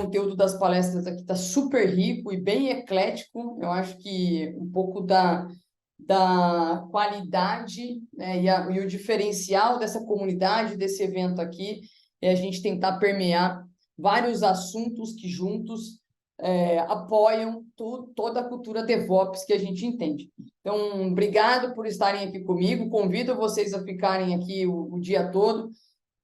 conteúdo das palestras aqui está super rico e bem eclético. Eu acho que um pouco da qualidade, né, e o diferencial dessa comunidade, desse evento aqui, é a gente tentar permear vários assuntos que juntos apoiam toda a cultura DevOps que a gente entende. Então, obrigado por estarem aqui comigo. Convido vocês a ficarem aqui o dia todo.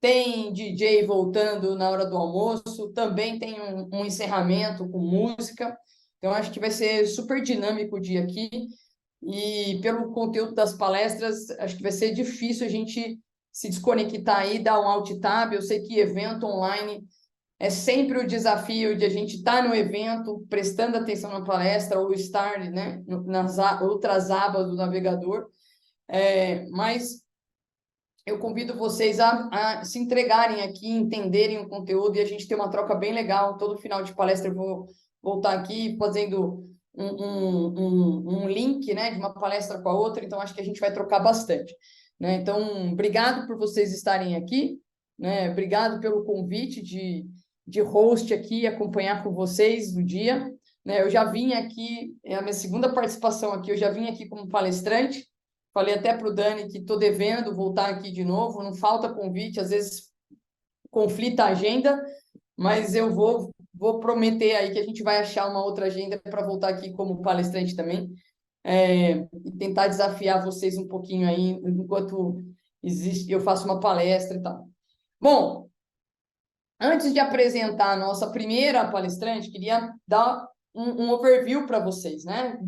Tem DJ voltando na hora do almoço, também tem um encerramento com música. Então, acho que vai ser super dinâmico o dia aqui. E pelo conteúdo das palestras, acho que vai ser difícil a gente se desconectar aí, dar um alt tab. Eu sei que evento online é sempre o desafio de a gente estar no evento, prestando atenção na palestra, ou estar, né, nas outras abas do navegador. Mas eu convido vocês a se entregarem aqui, entenderem o conteúdo e a gente ter uma troca bem legal. Todo final de palestra eu vou voltar aqui fazendo um link, né, de uma palestra com a outra, então acho que a gente vai trocar bastante, né? Então, obrigado por vocês estarem aqui, né? Obrigado pelo convite de host aqui, acompanhar com vocês no dia, né? Eu já vim aqui, é a minha segunda participação aqui, eu já vim aqui como palestrante. Falei até para o Dani que estou devendo voltar aqui de novo, não falta convite, às vezes conflita a agenda, mas eu vou prometer aí que a gente vai achar uma outra agenda para voltar aqui como palestrante também, e tentar desafiar vocês um pouquinho aí, enquanto eu faço uma palestra e tal. Bom, antes de apresentar a nossa primeira palestrante, queria dar um overview para vocês, né?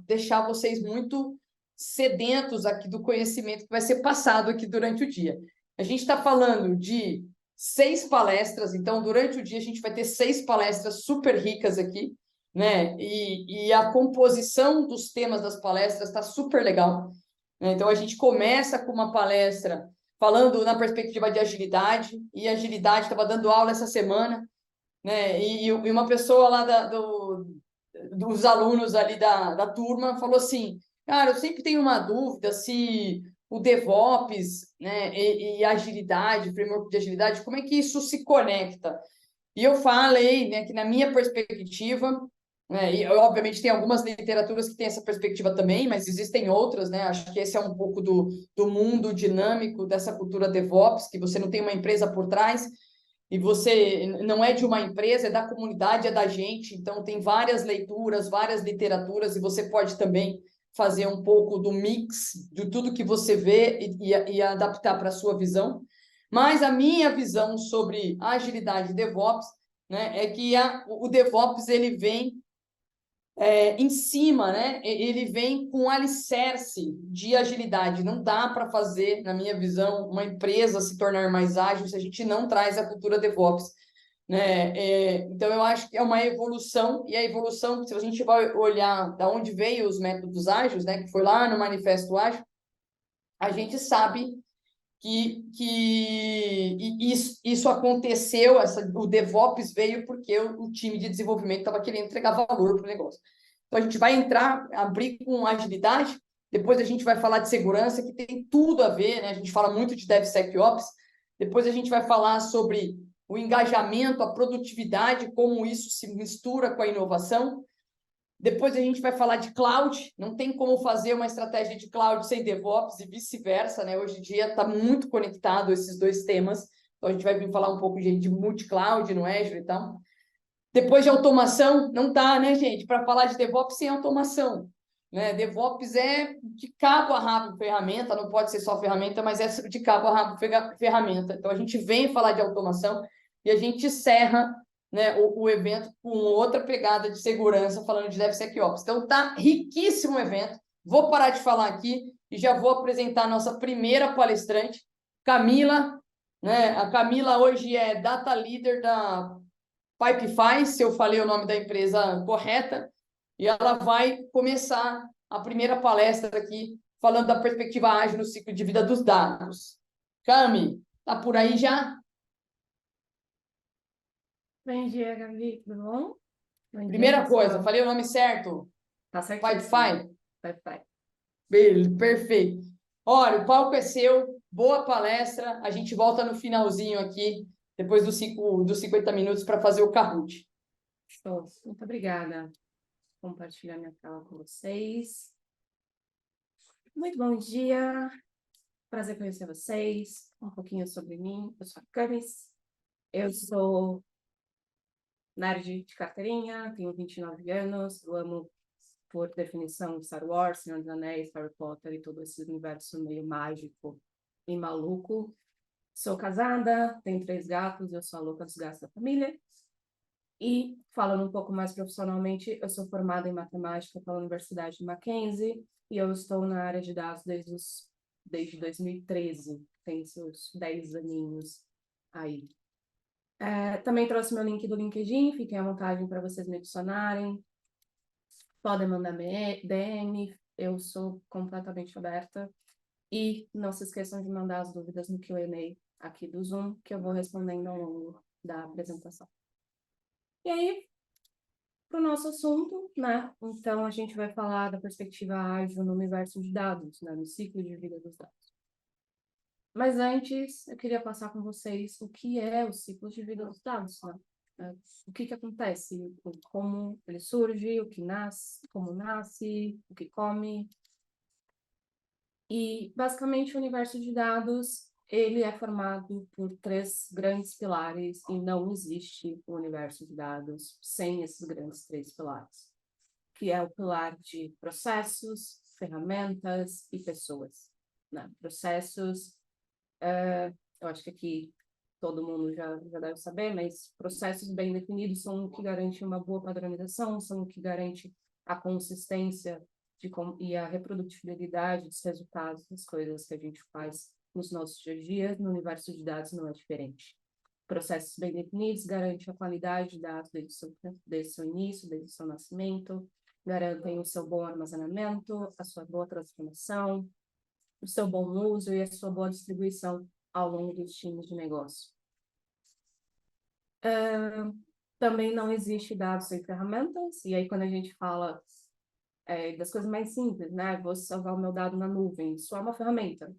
Deixar vocês muito sedentos aqui do conhecimento que vai ser passado aqui durante o dia. A gente está falando de 6 palestras, então durante o dia a gente vai ter 6 palestras super ricas aqui, né? E a composição dos temas das palestras está super legal, né? Então a gente começa com uma palestra falando na perspectiva de agilidade, e agilidade estava dando aula essa semana, né? E uma pessoa lá dos alunos ali da turma falou assim: cara, eu sempre tenho uma dúvida se o DevOps, né, e agilidade, framework de agilidade, como é que isso se conecta? E eu falei, né, que na minha perspectiva, né, e obviamente tem algumas literaturas que têm essa perspectiva também, mas existem outras, né? Acho que esse é um pouco do mundo dinâmico dessa cultura DevOps, que você não tem uma empresa por trás, e você não é de uma empresa, é da comunidade, é da gente, então tem várias leituras, várias literaturas, e você pode também fazer um pouco do mix de tudo que você vê e adaptar para a sua visão. Mas a minha visão sobre agilidade e DevOps, né, é que o DevOps ele vem em cima, né? Ele vem com alicerce de agilidade. Não dá para fazer, na minha visão, uma empresa se tornar mais ágil se a gente não traz a cultura DevOps, né? Então, eu acho que é uma evolução, e a evolução, se a gente vai olhar da onde veio os métodos ágeis, né, que foi lá no Manifesto Ágil, a gente sabe que isso aconteceu, o DevOps veio porque o time de desenvolvimento estava querendo entregar valor para o negócio. Então, a gente vai abrir com agilidade, depois a gente vai falar de segurança, que tem tudo a ver, né? A gente fala muito de DevSecOps, depois a gente vai falar sobre o engajamento, a produtividade, como isso se mistura com a inovação. Depois a gente vai falar de cloud, não tem como fazer uma estratégia de cloud sem DevOps e vice-versa, né? Hoje em dia está muito conectado esses dois temas, então a gente vai vir falar um pouco de multi-cloud no Azure e tal. Depois de automação, não dá, né, gente, para falar de DevOps sem automação, né? DevOps é de cabo a rabo ferramenta, não pode ser só ferramenta, mas é de cabo a rabo ferramenta. Então a gente vem falar de automação e a gente encerra, né, o evento com outra pegada de segurança, falando de DevSecOps. Então tá riquíssimo o evento. Vou parar de falar aqui e já vou apresentar a nossa primeira palestrante, Camila, né? A Camila hoje é Data Leader da Pipefy, se eu falei o nome da empresa correta, e ela vai começar a primeira palestra aqui, falando da perspectiva ágil no ciclo de vida dos dados. Cami, tá por aí já? Bom dia, Gabi, tudo bom? Bom Primeira dia, coisa, falei o nome certo? tá certo? Pipefy? Pipefy. Perfeito. Olha, o palco é seu, boa palestra, a gente volta no finalzinho aqui, depois dos 50 minutos, para fazer o Kahoot. Estou. Muito obrigada. Vou compartilhar minha tela com vocês. Muito bom dia. Prazer conhecer vocês. Um pouquinho sobre mim. Eu sou a Camis. Eu sou nerd de carteirinha, tenho 29 anos. Eu amo, por definição, Star Wars, Senhor dos Anéis, Harry Potter e todo esse universo meio mágico e maluco. Sou casada, tenho 3 gatos, eu sou a louca dos gatos da família. E, falando um pouco mais profissionalmente, eu sou formada em matemática pela Universidade de Mackenzie e eu estou na área de dados desde 2013, tem seus 10 aninhos aí. Também trouxe meu link do LinkedIn, fiquem à vontade para vocês me adicionarem. Podem mandar DM, eu sou completamente aberta. E não se esqueçam de mandar as dúvidas no Q&A aqui do Zoom, que eu vou respondendo ao longo da apresentação. E aí, para o nosso assunto, né? Então, a gente vai falar da perspectiva ágil no universo de dados, né? No ciclo de vida dos dados. Mas antes, eu queria passar com vocês o que é o ciclo de vida dos dados, né? O que acontece, como ele surge, o que nasce, como nasce, o que come. E, basicamente, o universo de dados, ele é formado por 3 grandes pilares e não existe o universo de dados sem esses grandes 3 pilares, que é o pilar de processos, ferramentas e pessoas, né? Processos, eu acho que aqui todo mundo já deve saber, mas processos bem definidos são o que garante uma boa padronização, são o que garante a consistência e a reprodutibilidade dos resultados das coisas que a gente faz nos nossos dia a dia. No universo de dados não é diferente. Processos bem definidos garantem a qualidade de dados desde o seu início, desde o seu nascimento, garantem o seu bom armazenamento, a sua boa transformação, o seu bom uso e a sua boa distribuição ao longo dos times de negócio. Também não existe dados sem ferramentas, e aí quando a gente fala das coisas mais simples, né? Vou salvar o meu dado na nuvem, isso é uma ferramenta.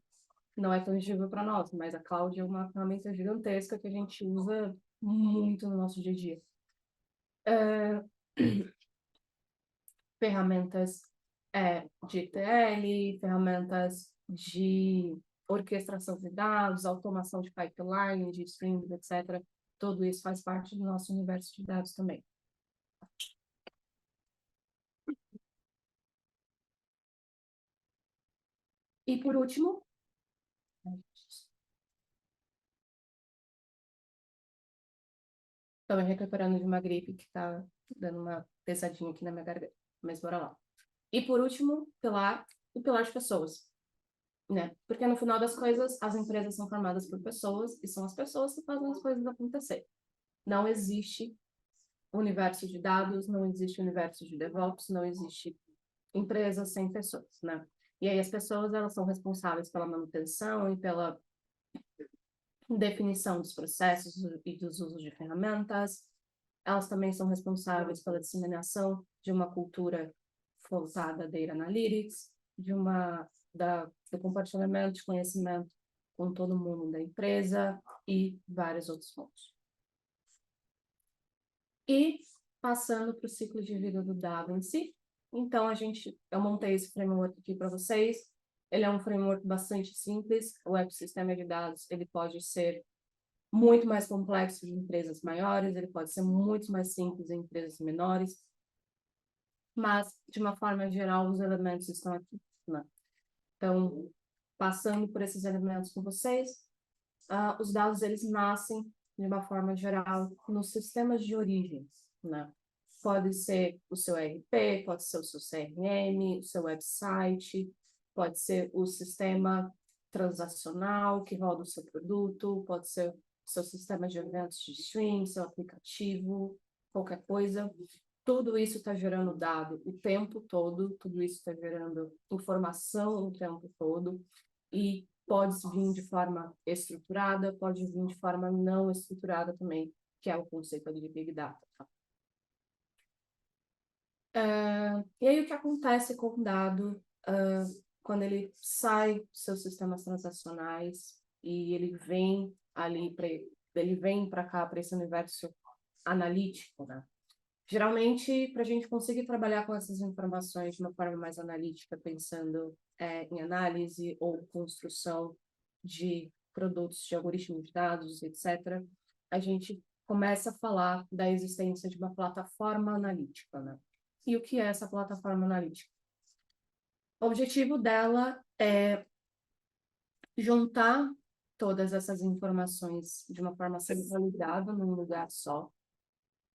Não é tangível para nós, mas a cloud é uma ferramenta gigantesca que a gente usa muito no nosso dia a dia. Ferramentas de ETL, ferramentas de orquestração de dados, automação de pipeline, de streams, etc. Tudo isso faz parte do nosso universo de dados também. E por último, estou me recuperando de uma gripe que está dando uma pesadinha aqui na minha garganta, mas bora lá. E por último, o pilar de pessoas, né? Porque no final das coisas, as empresas são formadas por pessoas e são as pessoas que fazem as coisas acontecer. Não existe universo de dados, não existe universo de DevOps, não existe empresa sem pessoas, né? E aí as pessoas, elas são responsáveis pela manutenção e pela definição dos processos e dos usos de ferramentas. Elas também são responsáveis pela disseminação de uma cultura voltada a Data Analytics, do compartilhamento de conhecimento com todo mundo da empresa e vários outros pontos. E passando para o ciclo de vida do dado em si, então eu montei esse framework aqui para vocês. Ele é um framework bastante simples. O ecossistema de dados, ele pode ser muito mais complexo em empresas maiores, ele pode ser muito mais simples em empresas menores, mas, de uma forma geral, os elementos estão aqui, né? Então, passando por esses elementos com vocês, os dados, eles nascem, de uma forma geral, nos sistemas de origem, né? Pode ser o seu ERP, pode ser o seu CRM, o seu website, pode ser o sistema transacional que roda o seu produto, pode ser o seu sistema de eventos de stream, seu aplicativo, qualquer coisa. Tudo isso está gerando dado o tempo todo, tudo isso está gerando informação o tempo todo, e pode vir de forma estruturada, pode vir de forma não estruturada também, que é o conceito de Big Data. E aí o que acontece com o dado quando ele sai dos seus sistemas transacionais e ele vem para cá, para esse universo analítico, né? Geralmente, para a gente conseguir trabalhar com essas informações de uma forma mais analítica, pensando em análise ou construção de produtos, de algoritmos de dados, etc., a gente começa a falar da existência de uma plataforma analítica, né? E o que é essa plataforma analítica? O objetivo dela é juntar todas essas informações de uma forma centralizada num lugar só.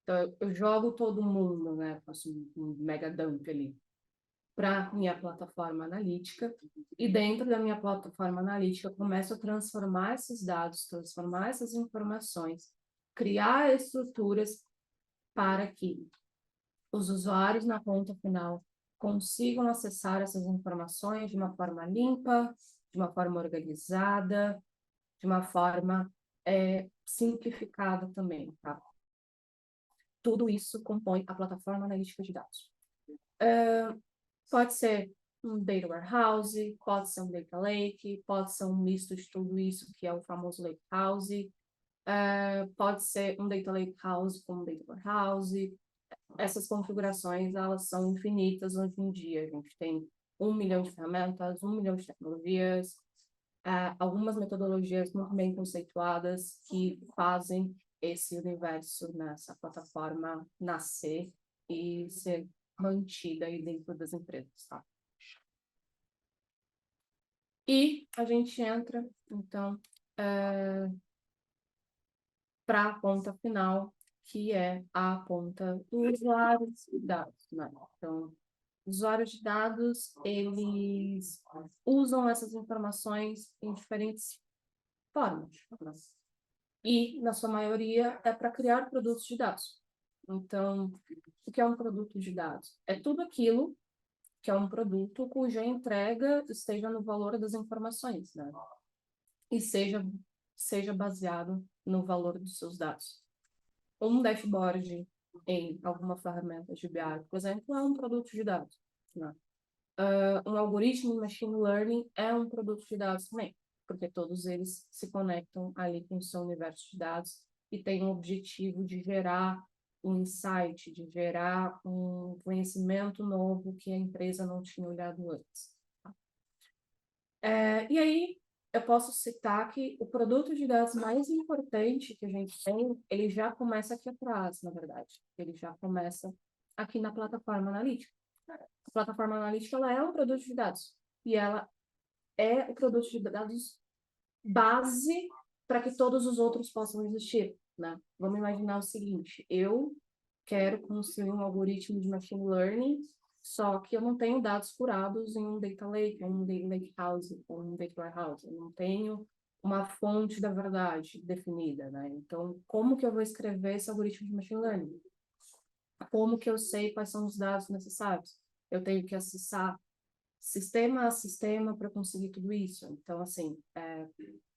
Então, eu jogo todo mundo, né? Faço um mega dump ali para minha plataforma analítica. E dentro da minha plataforma analítica, eu começo a transformar esses dados, transformar essas informações, criar estruturas para que os usuários na ponta final consigam acessar essas informações de uma forma limpa, de uma forma organizada, de uma forma simplificada também, tá? Tudo isso compõe a plataforma analítica de dados. Pode ser um data warehouse, pode ser um data lake, pode ser um misto de tudo isso, que é o famoso lake house, pode ser um data lake house com um data warehouse. Essas configurações, elas são infinitas hoje em dia. A gente tem 1 milhão de ferramentas, 1 milhão de tecnologias, algumas metodologias muito bem conceituadas que fazem esse universo nessa plataforma nascer e ser mantida aí dentro das empresas, tá? E a gente entra, então, para a ponta final, que é a ponta do usuário de dados, né? Então, usuários de dados, eles usam essas informações em diferentes formas, né? E, na sua maioria, é para criar produtos de dados. Então, o que é um produto de dados? É tudo aquilo que é um produto cuja entrega esteja no valor das informações, né? E seja baseado no valor dos seus dados. Um dashboard em alguma ferramenta de BI, por exemplo, é um produto de dados, né? Um algoritmo de machine learning é um produto de dados também, porque todos eles se conectam ali com o seu universo de dados e têm o objetivo de gerar um insight, de gerar um conhecimento novo que a empresa não tinha olhado antes. E aí, eu posso citar que o produto de dados mais importante que a gente tem, ele já começa aqui atrás, na verdade. Ele já começa aqui na plataforma analítica. A plataforma analítica, ela é um produto de dados. E ela é o produto de dados base para que todos os outros possam existir, né? Vamos imaginar o seguinte, eu quero construir um algoritmo de machine learning, só que eu não tenho dados curados em um data lake, um data lake house, ou um data warehouse. Eu não tenho uma fonte da verdade definida, né? Então, como que eu vou escrever esse algoritmo de machine learning? Como que eu sei quais são os dados necessários? Eu tenho que acessar sistema a sistema para conseguir tudo isso. Então, assim,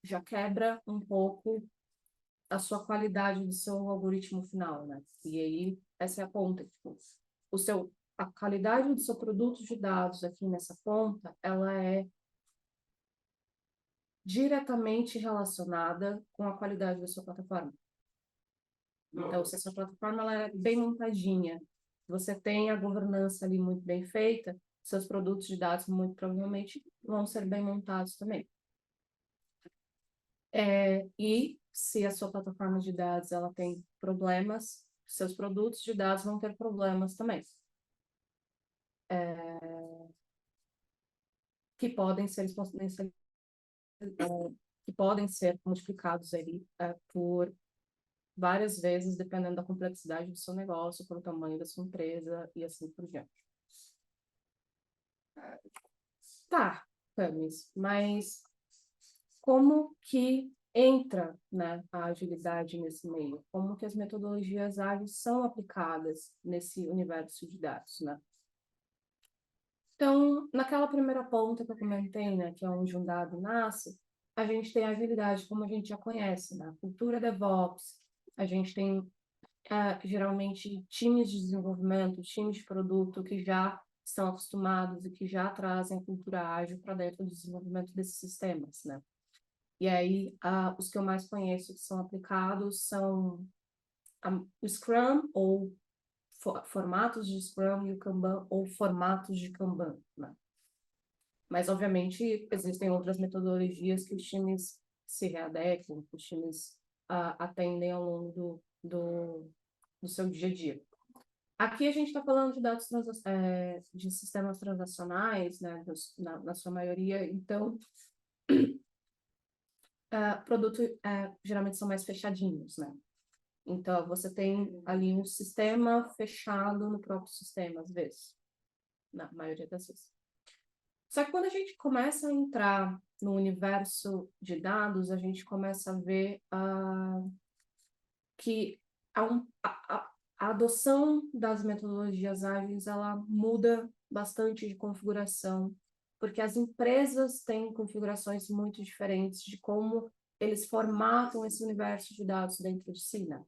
já quebra um pouco a sua qualidade do seu algoritmo final, né? E aí, essa é a ponta. Tipo, a qualidade do seu produto de dados aqui nessa ponta, ela é diretamente relacionada com a qualidade da sua plataforma. Então, se a sua plataforma ela é bem montadinha, você tem a governança ali muito bem feita, seus produtos de dados muito provavelmente vão ser bem montados também. E se a sua plataforma de dados ela tem problemas, seus produtos de dados vão ter problemas também. Que podem ser que podem ser multiplicados ali por várias vezes, dependendo da complexidade do seu negócio, pelo tamanho da sua empresa e assim por diante. Tá, Camis, mas como que entra, né, a agilidade nesse meio? Como que as metodologias ágeis são aplicadas nesse universo de dados, né? Então, naquela primeira ponta que eu comentei, né, que é onde um dado nasce, a gente tem a agilidade como a gente já conhece, né? A cultura DevOps, a gente tem geralmente times de desenvolvimento, times de produto que já estão acostumados e que já trazem a cultura ágil para dentro do desenvolvimento desses sistemas, né? E aí, os que eu mais conheço que são aplicados são o Scrum ou formatos de Scrum e o Kanban, ou formatos de Kanban, né? Mas, obviamente, existem outras metodologias que os times se readequam, que os times atendem ao longo do seu dia a dia. Aqui a gente está falando de dados de sistemas transacionais, né, na sua maioria, então, produtos geralmente são mais fechadinhos, né? Então, você tem ali um sistema fechado no próprio sistema, às vezes, na maioria das vezes. Só que quando a gente começa a entrar no universo de dados, a gente começa a ver que a adoção das metodologias ágeis, ela muda bastante de configuração, porque as empresas têm configurações muito diferentes de como eles formatam esse universo de dados dentro de si, né?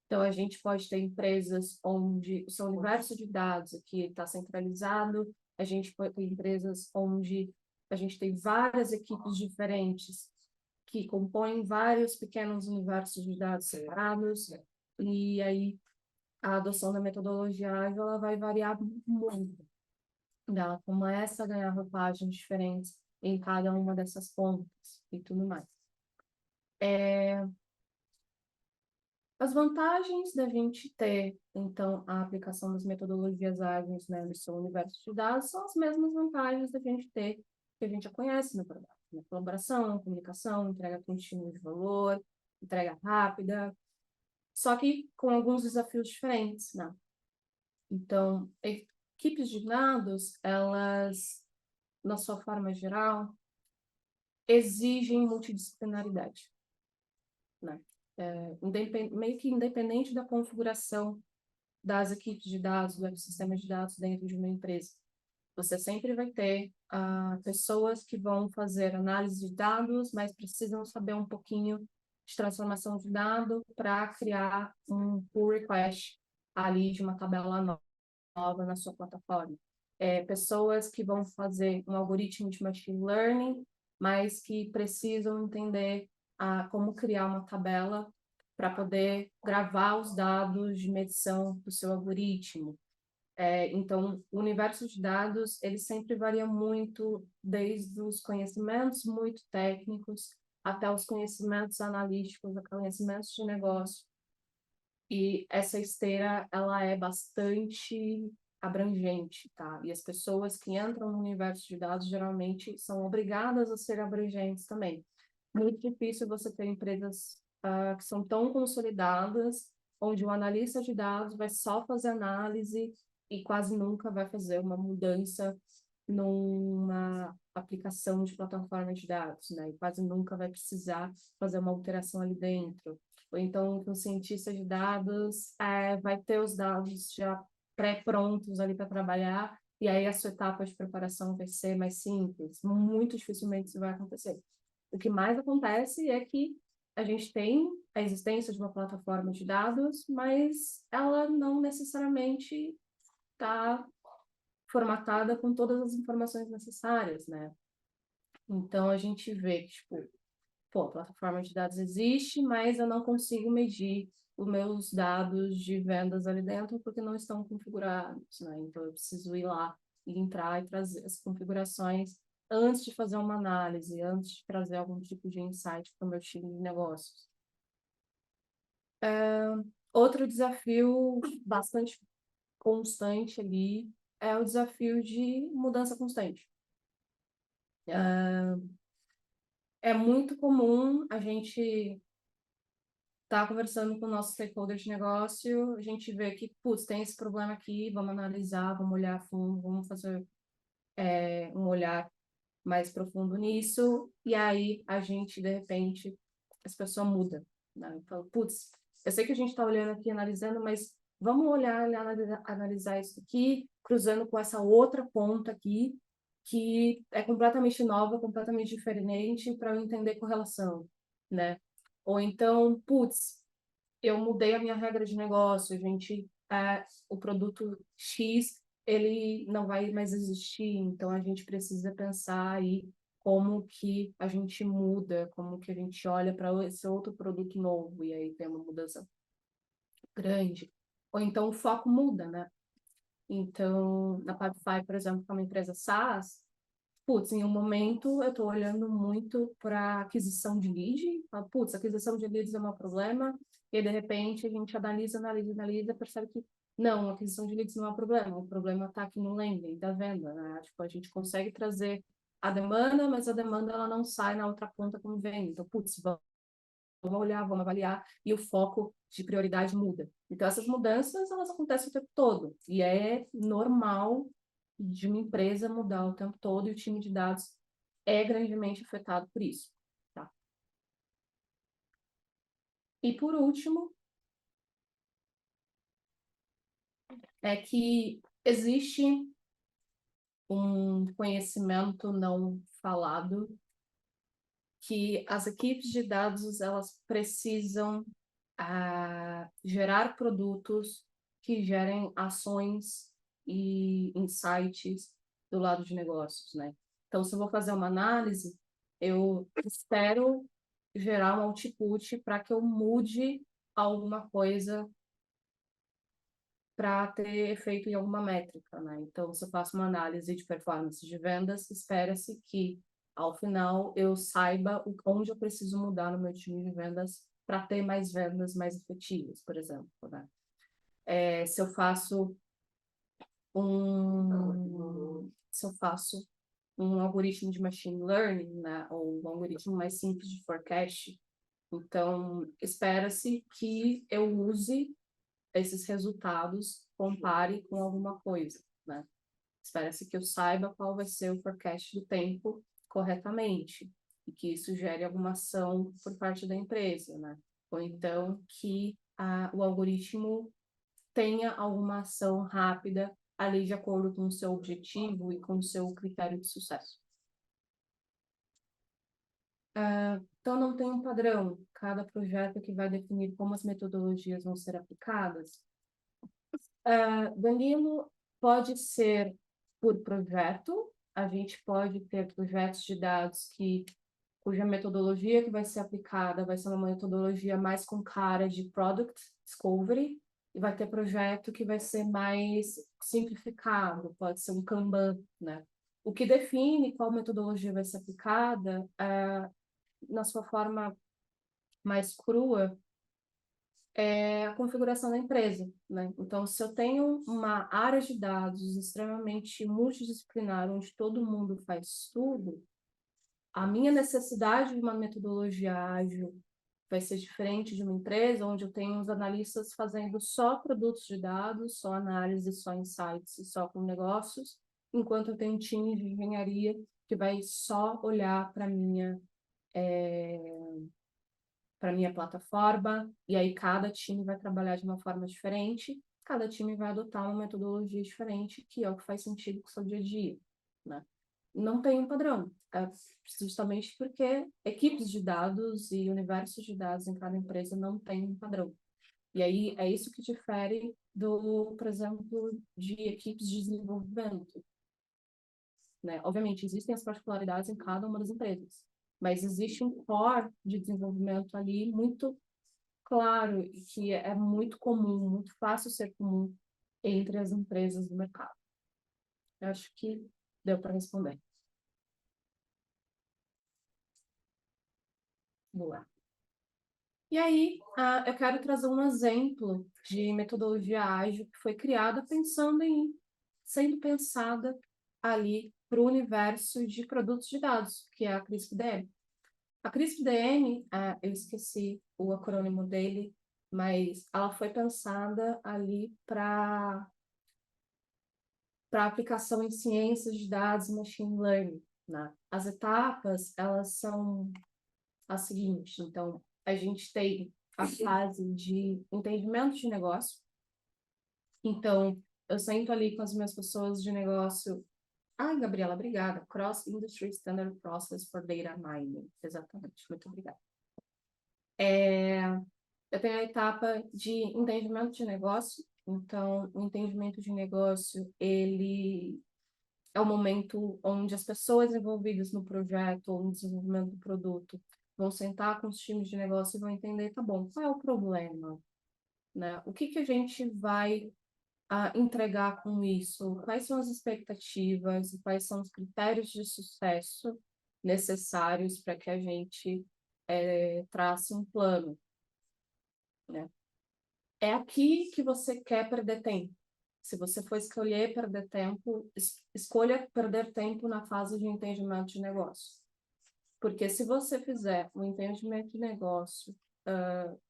Então, a gente pode ter empresas onde o seu universo de dados aqui está centralizado, a gente pode ter empresas onde a gente tem várias equipes diferentes que compõem vários pequenos universos de dados separados, e aí a adoção da metodologia ágil ela vai variar muito. Ela começa a ganhar roupagens diferentes em cada uma dessas pontas e tudo mais. As vantagens da gente ter, então, a aplicação das metodologias ágeis, né, no seu universo de dados são as mesmas vantagens da gente ter, que a gente já conhece no produto, né? Colaboração, comunicação, entrega contínua de valor, entrega rápida, só que com alguns desafios diferentes, né? Então, equipes de dados, elas, na sua forma geral, exigem multidisciplinaridade, né? Meio que independente da configuração das equipes de dados, do ecossistema de dados dentro de uma empresa. Você sempre vai ter pessoas que vão fazer análise de dados, mas precisam saber um pouquinho de transformação de dado para criar um pull request ali de uma tabela nova na sua plataforma. Pessoas que vão fazer um algoritmo de machine learning, mas que precisam entender como criar uma tabela para poder gravar os dados de medição do seu algoritmo. Então, o universo de dados, ele sempre varia muito, desde os conhecimentos muito técnicos até os conhecimentos analíticos, conhecimentos de negócio. E essa esteira, ela é bastante abrangente, tá? E as pessoas que entram no universo de dados, geralmente, são obrigadas a ser abrangentes também. Muito difícil você ter empresas que são tão consolidadas, onde o analista de dados vai só fazer análise e quase nunca vai fazer uma mudança numa aplicação de plataforma de dados, né? E quase nunca vai precisar fazer uma alteração ali dentro. Ou então, um cientista de dados vai ter os dados já pré-prontos ali para trabalhar, e aí a sua etapa de preparação vai ser mais simples. Muito dificilmente isso vai acontecer. O que mais acontece é que a gente tem a existência de uma plataforma de dados, mas ela não necessariamente está formatada com todas as informações necessárias, né? Então, a gente vê que, tipo, a plataforma de dados existe, mas eu não consigo medir os meus dados de vendas ali dentro porque não estão configurados, né? Então, eu preciso ir lá e entrar e trazer as configurações antes de fazer uma análise, antes de trazer algum tipo de insight para o meu time de negócios. Outro desafio bastante constante ali é o desafio de mudança constante. É muito comum a gente estar conversando com o nosso stakeholder de negócio, a gente vê que, putz, tem esse problema aqui, vamos analisar, vamos olhar a fundo, vamos fazer um olhar mais profundo nisso, e aí a gente, de repente, essa pessoa muda, né? Então, putz, eu sei que a gente está olhando aqui, analisando, mas vamos olhar e analisar isso aqui, cruzando com essa outra ponta aqui, que é completamente nova, completamente diferente, para eu entender correlação, né? Ou então, putz, eu mudei a minha regra de negócio, a gente, o produto X, ele não vai mais existir, então a gente precisa pensar aí como que a gente muda, como que a gente olha para esse outro produto novo, e aí tem uma mudança grande. ou então o foco muda, né? Então, na Pipefy, por exemplo, que é uma empresa SaaS, putz, em um momento eu estou olhando muito para aquisição de lead, falo, putz, aquisição de leads é um problema, e de repente a gente analisa, percebe que não, a aquisição de leads não é um problema, o problema está aqui no landing, da venda, né? Tipo, a gente consegue trazer a demanda, mas a demanda ela não sai na outra ponta como venda. Então, putz, vamos olhar, vamos avaliar, e o foco de prioridade muda. Então, essas mudanças, elas acontecem o tempo todo, e é normal de uma empresa mudar o tempo todo, e o time de dados é grandemente afetado por isso, tá? E por último, é que existe um conhecimento não falado que as equipes de dados elas precisam gerar produtos que gerem ações e insights do lado de negócios, né? Então, se eu vou fazer uma análise, eu espero gerar um output para que eu mude alguma coisa para ter efeito em alguma métrica, né? Então, se eu faço uma análise de performance de vendas, espera-se que, ao final, eu saiba onde eu preciso mudar no meu time de vendas para ter mais vendas mais efetivas, por exemplo, né? Se eu faço um algoritmo de machine learning, né, ou um algoritmo mais simples de forecast, então espera-se que eu use esses resultados, compare com alguma coisa, né? Espera-se que eu saiba qual vai ser o forecast do tempo corretamente e que isso gere alguma ação por parte da empresa, né? Ou então que o algoritmo tenha alguma ação rápida ali de acordo com o seu objetivo e com o seu critério de sucesso. Então, não tem um padrão. Cada projeto que vai definir como as metodologias vão ser aplicadas. Danilo, pode ser por projeto. A gente pode ter projetos de dados cuja metodologia que vai ser aplicada vai ser uma metodologia mais com cara de product discovery, e vai ter projeto que vai ser mais simplificado, pode ser um Kanban, né? O que define qual metodologia vai ser aplicada, na sua forma mais crua, é a configuração da empresa, né? Então, se eu tenho uma área de dados extremamente multidisciplinar, onde todo mundo faz tudo, a minha necessidade de uma metodologia ágil vai ser diferente de uma empresa onde eu tenho os analistas fazendo só produtos de dados, só análise, só insights e só com negócios, enquanto eu tenho um time de engenharia que vai só olhar para minha plataforma, e aí cada time vai trabalhar de uma forma diferente, cada time vai adotar uma metodologia diferente, que é o que faz sentido com o seu dia a dia, né? Não tem um padrão, justamente porque equipes de dados e universos de dados em cada empresa não tem um padrão. E aí é isso que difere por exemplo, de equipes de desenvolvimento, né? Obviamente, existem as particularidades em cada uma das empresas, mas existe um core de desenvolvimento ali muito claro e que é muito comum, muito fácil ser comum entre as empresas do mercado. Eu acho que deu para responder. Boa. E aí, eu quero trazer um exemplo de metodologia ágil que foi criada sendo pensada ali para o universo de produtos de dados, que é a CRISP-DM. A CRISP-DM, eu esqueci o acrônimo dele, mas ela foi pensada ali para aplicação em ciências de dados e machine learning, né? As etapas, elas são as seguintes. Então, a gente tem a fase de entendimento de negócio. Então, eu sento ali com as minhas pessoas de negócio. Ai, Gabriela, obrigada. Cross Industry Standard Process for Data Mining. Exatamente, muito obrigada. Eu tenho a etapa de entendimento de negócio. Então, o entendimento de negócio, ele é o momento onde as pessoas envolvidas no projeto ou no desenvolvimento do produto vão sentar com os times de negócio e vão entender, tá bom, qual é o problema? né? O que a gente vai entregar com isso? Quais são as expectativas e quais são os critérios de sucesso necessários para que a gente trace um plano, né? É aqui que você quer perder tempo. Se você for escolher perder tempo, escolha perder tempo na fase de entendimento de negócio. Porque se você fizer um entendimento de negócio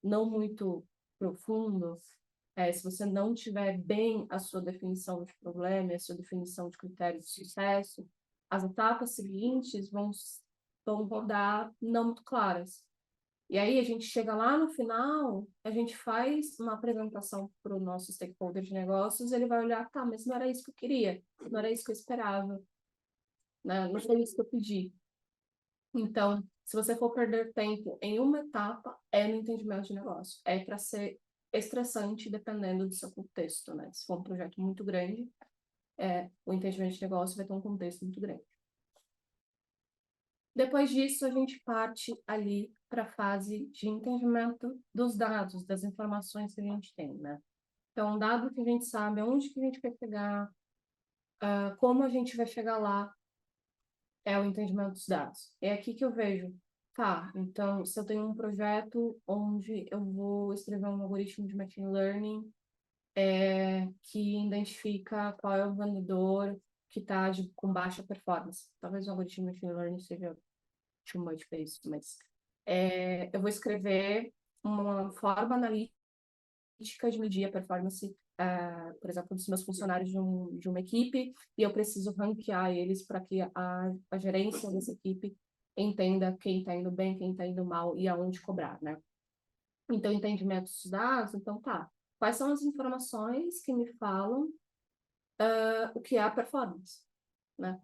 não muito profundo, se você não tiver bem a sua definição de problema, a sua definição de critério de sucesso, as etapas seguintes vão rodar não muito claras. E aí a gente chega lá no final, a gente faz uma apresentação para o nosso stakeholder de negócios, ele vai olhar, tá, mas não era isso que eu queria, não era isso que eu esperava, né? Não foi isso que eu pedi. Então, se você for perder tempo em uma etapa, é no entendimento de negócio. É para ser estressante dependendo do seu contexto, né? Se for um projeto muito grande, o entendimento de negócio vai ter um contexto muito grande. Depois disso, a gente parte ali para a fase de entendimento dos dados, das informações que a gente tem, né? Então, dado que a gente sabe onde que a gente quer pegar, como a gente vai chegar lá, é o entendimento dos dados. É aqui que eu vejo, tá, então, se eu tenho um projeto onde eu vou escrever um algoritmo de machine learning que identifica qual é o vendedor que está com baixa performance. Talvez o algoritmo de machine learning seja too much para isso, mas eu vou escrever uma forma analítica de medir a performance, por exemplo, dos meus funcionários de uma equipe, e eu preciso ranquear eles para que a gerência dessa equipe entenda quem está indo bem, quem está indo mal e aonde cobrar, né? Então, entendimento dos dados, então tá. Quais são as informações que me falam o que é a performance, né?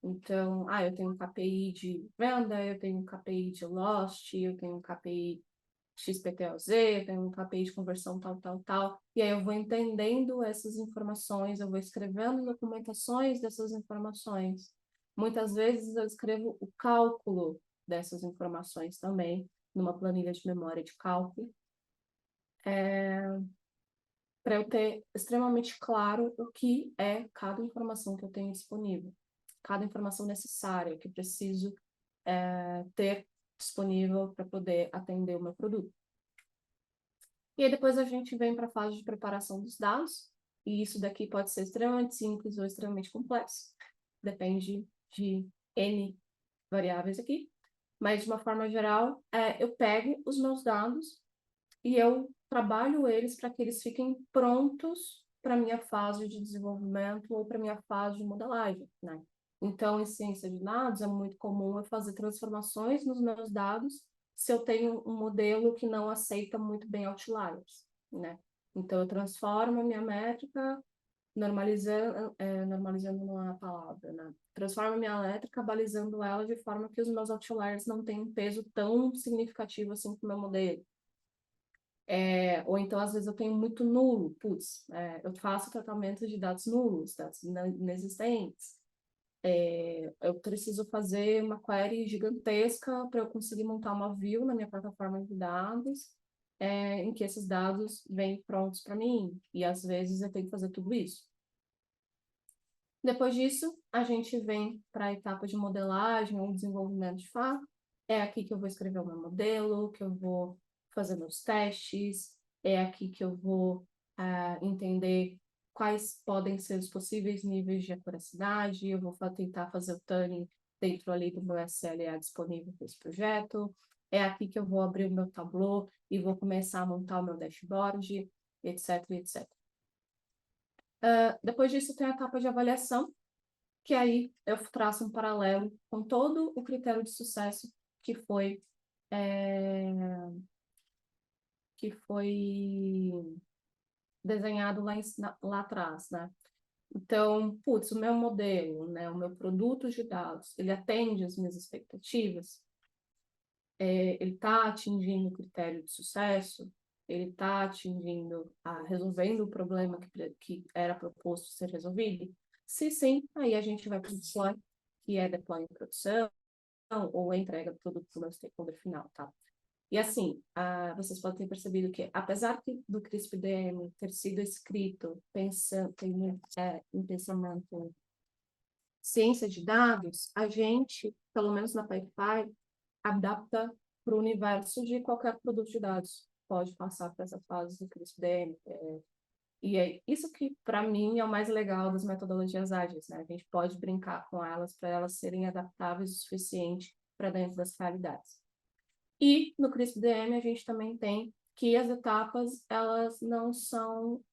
Então, eu tenho um KPI de venda, eu tenho um KPI de lost, eu tenho um KPI XPTOZ, eu tenho um KPI de conversão tal, tal, tal. E aí eu vou entendendo essas informações, eu vou escrevendo documentações dessas informações. Muitas vezes eu escrevo o cálculo dessas informações também, numa planilha de memória de cálculo, para eu ter extremamente claro o que é cada informação que eu tenho disponível, cada informação necessária que preciso ter disponível para poder atender o meu produto. E aí depois a gente vem para a fase de preparação dos dados, e isso daqui pode ser extremamente simples ou extremamente complexo, depende de N variáveis aqui, mas de uma forma geral, eu pego os meus dados e eu trabalho eles para que eles fiquem prontos para a minha fase de desenvolvimento ou para a minha fase de modelagem, né? Então, em ciência de dados, é muito comum eu fazer transformações nos meus dados se eu tenho um modelo que não aceita muito bem outliers, né? Então, eu transformo a minha métrica, normalizando não é a palavra, né? Transformo a minha métrica, balizando ela de forma que os meus outliers não tenham um peso tão significativo assim para o meu modelo. Ou então, às vezes, eu tenho muito nulo. Putz, eu faço tratamento de dados nulos, dados inexistentes. Eu preciso fazer uma query gigantesca para eu conseguir montar uma view na minha plataforma de dados, em que esses dados vêm prontos para mim. E, às vezes, eu tenho que fazer tudo isso. Depois disso, a gente vem para a etapa de modelagem ou desenvolvimento de fato. É aqui que eu vou escrever o meu modelo, que eu vou fazer meus testes, é aqui que eu vou entender quais podem ser os possíveis níveis de acuracidade, eu vou tentar fazer o tuning dentro ali do meu SLA disponível para esse projeto, é aqui que eu vou abrir o meu Tableau e vou começar a montar o meu dashboard, etc, etc. Depois disso, tem a etapa de avaliação, que aí eu traço um paralelo com todo o critério de sucesso que foi desenhado lá atrás, né? Então, putz, o meu modelo, né, o meu produto de dados, ele atende às minhas expectativas? Ele está atingindo o critério de sucesso? Ele está resolvendo o problema que era proposto ser resolvido? Se sim, aí a gente vai para o deploy, que é deploy em produção, ou a entrega do produto para o meu stakeholder final, tá? E assim, vocês podem ter percebido que, apesar do CRISP-DM ter sido escrito pensando em pensamento ciência de dados, a gente, pelo menos na PyPy, adapta para o universo de qualquer produto de dados. Pode passar por essa fase do CRISP-DM. E é isso que, para mim, é o mais legal das metodologias ágeis, né? A gente pode brincar com elas para elas serem adaptáveis o suficiente para dentro das realidades. E no CRISP-DM a gente também tem que as etapas, elas não são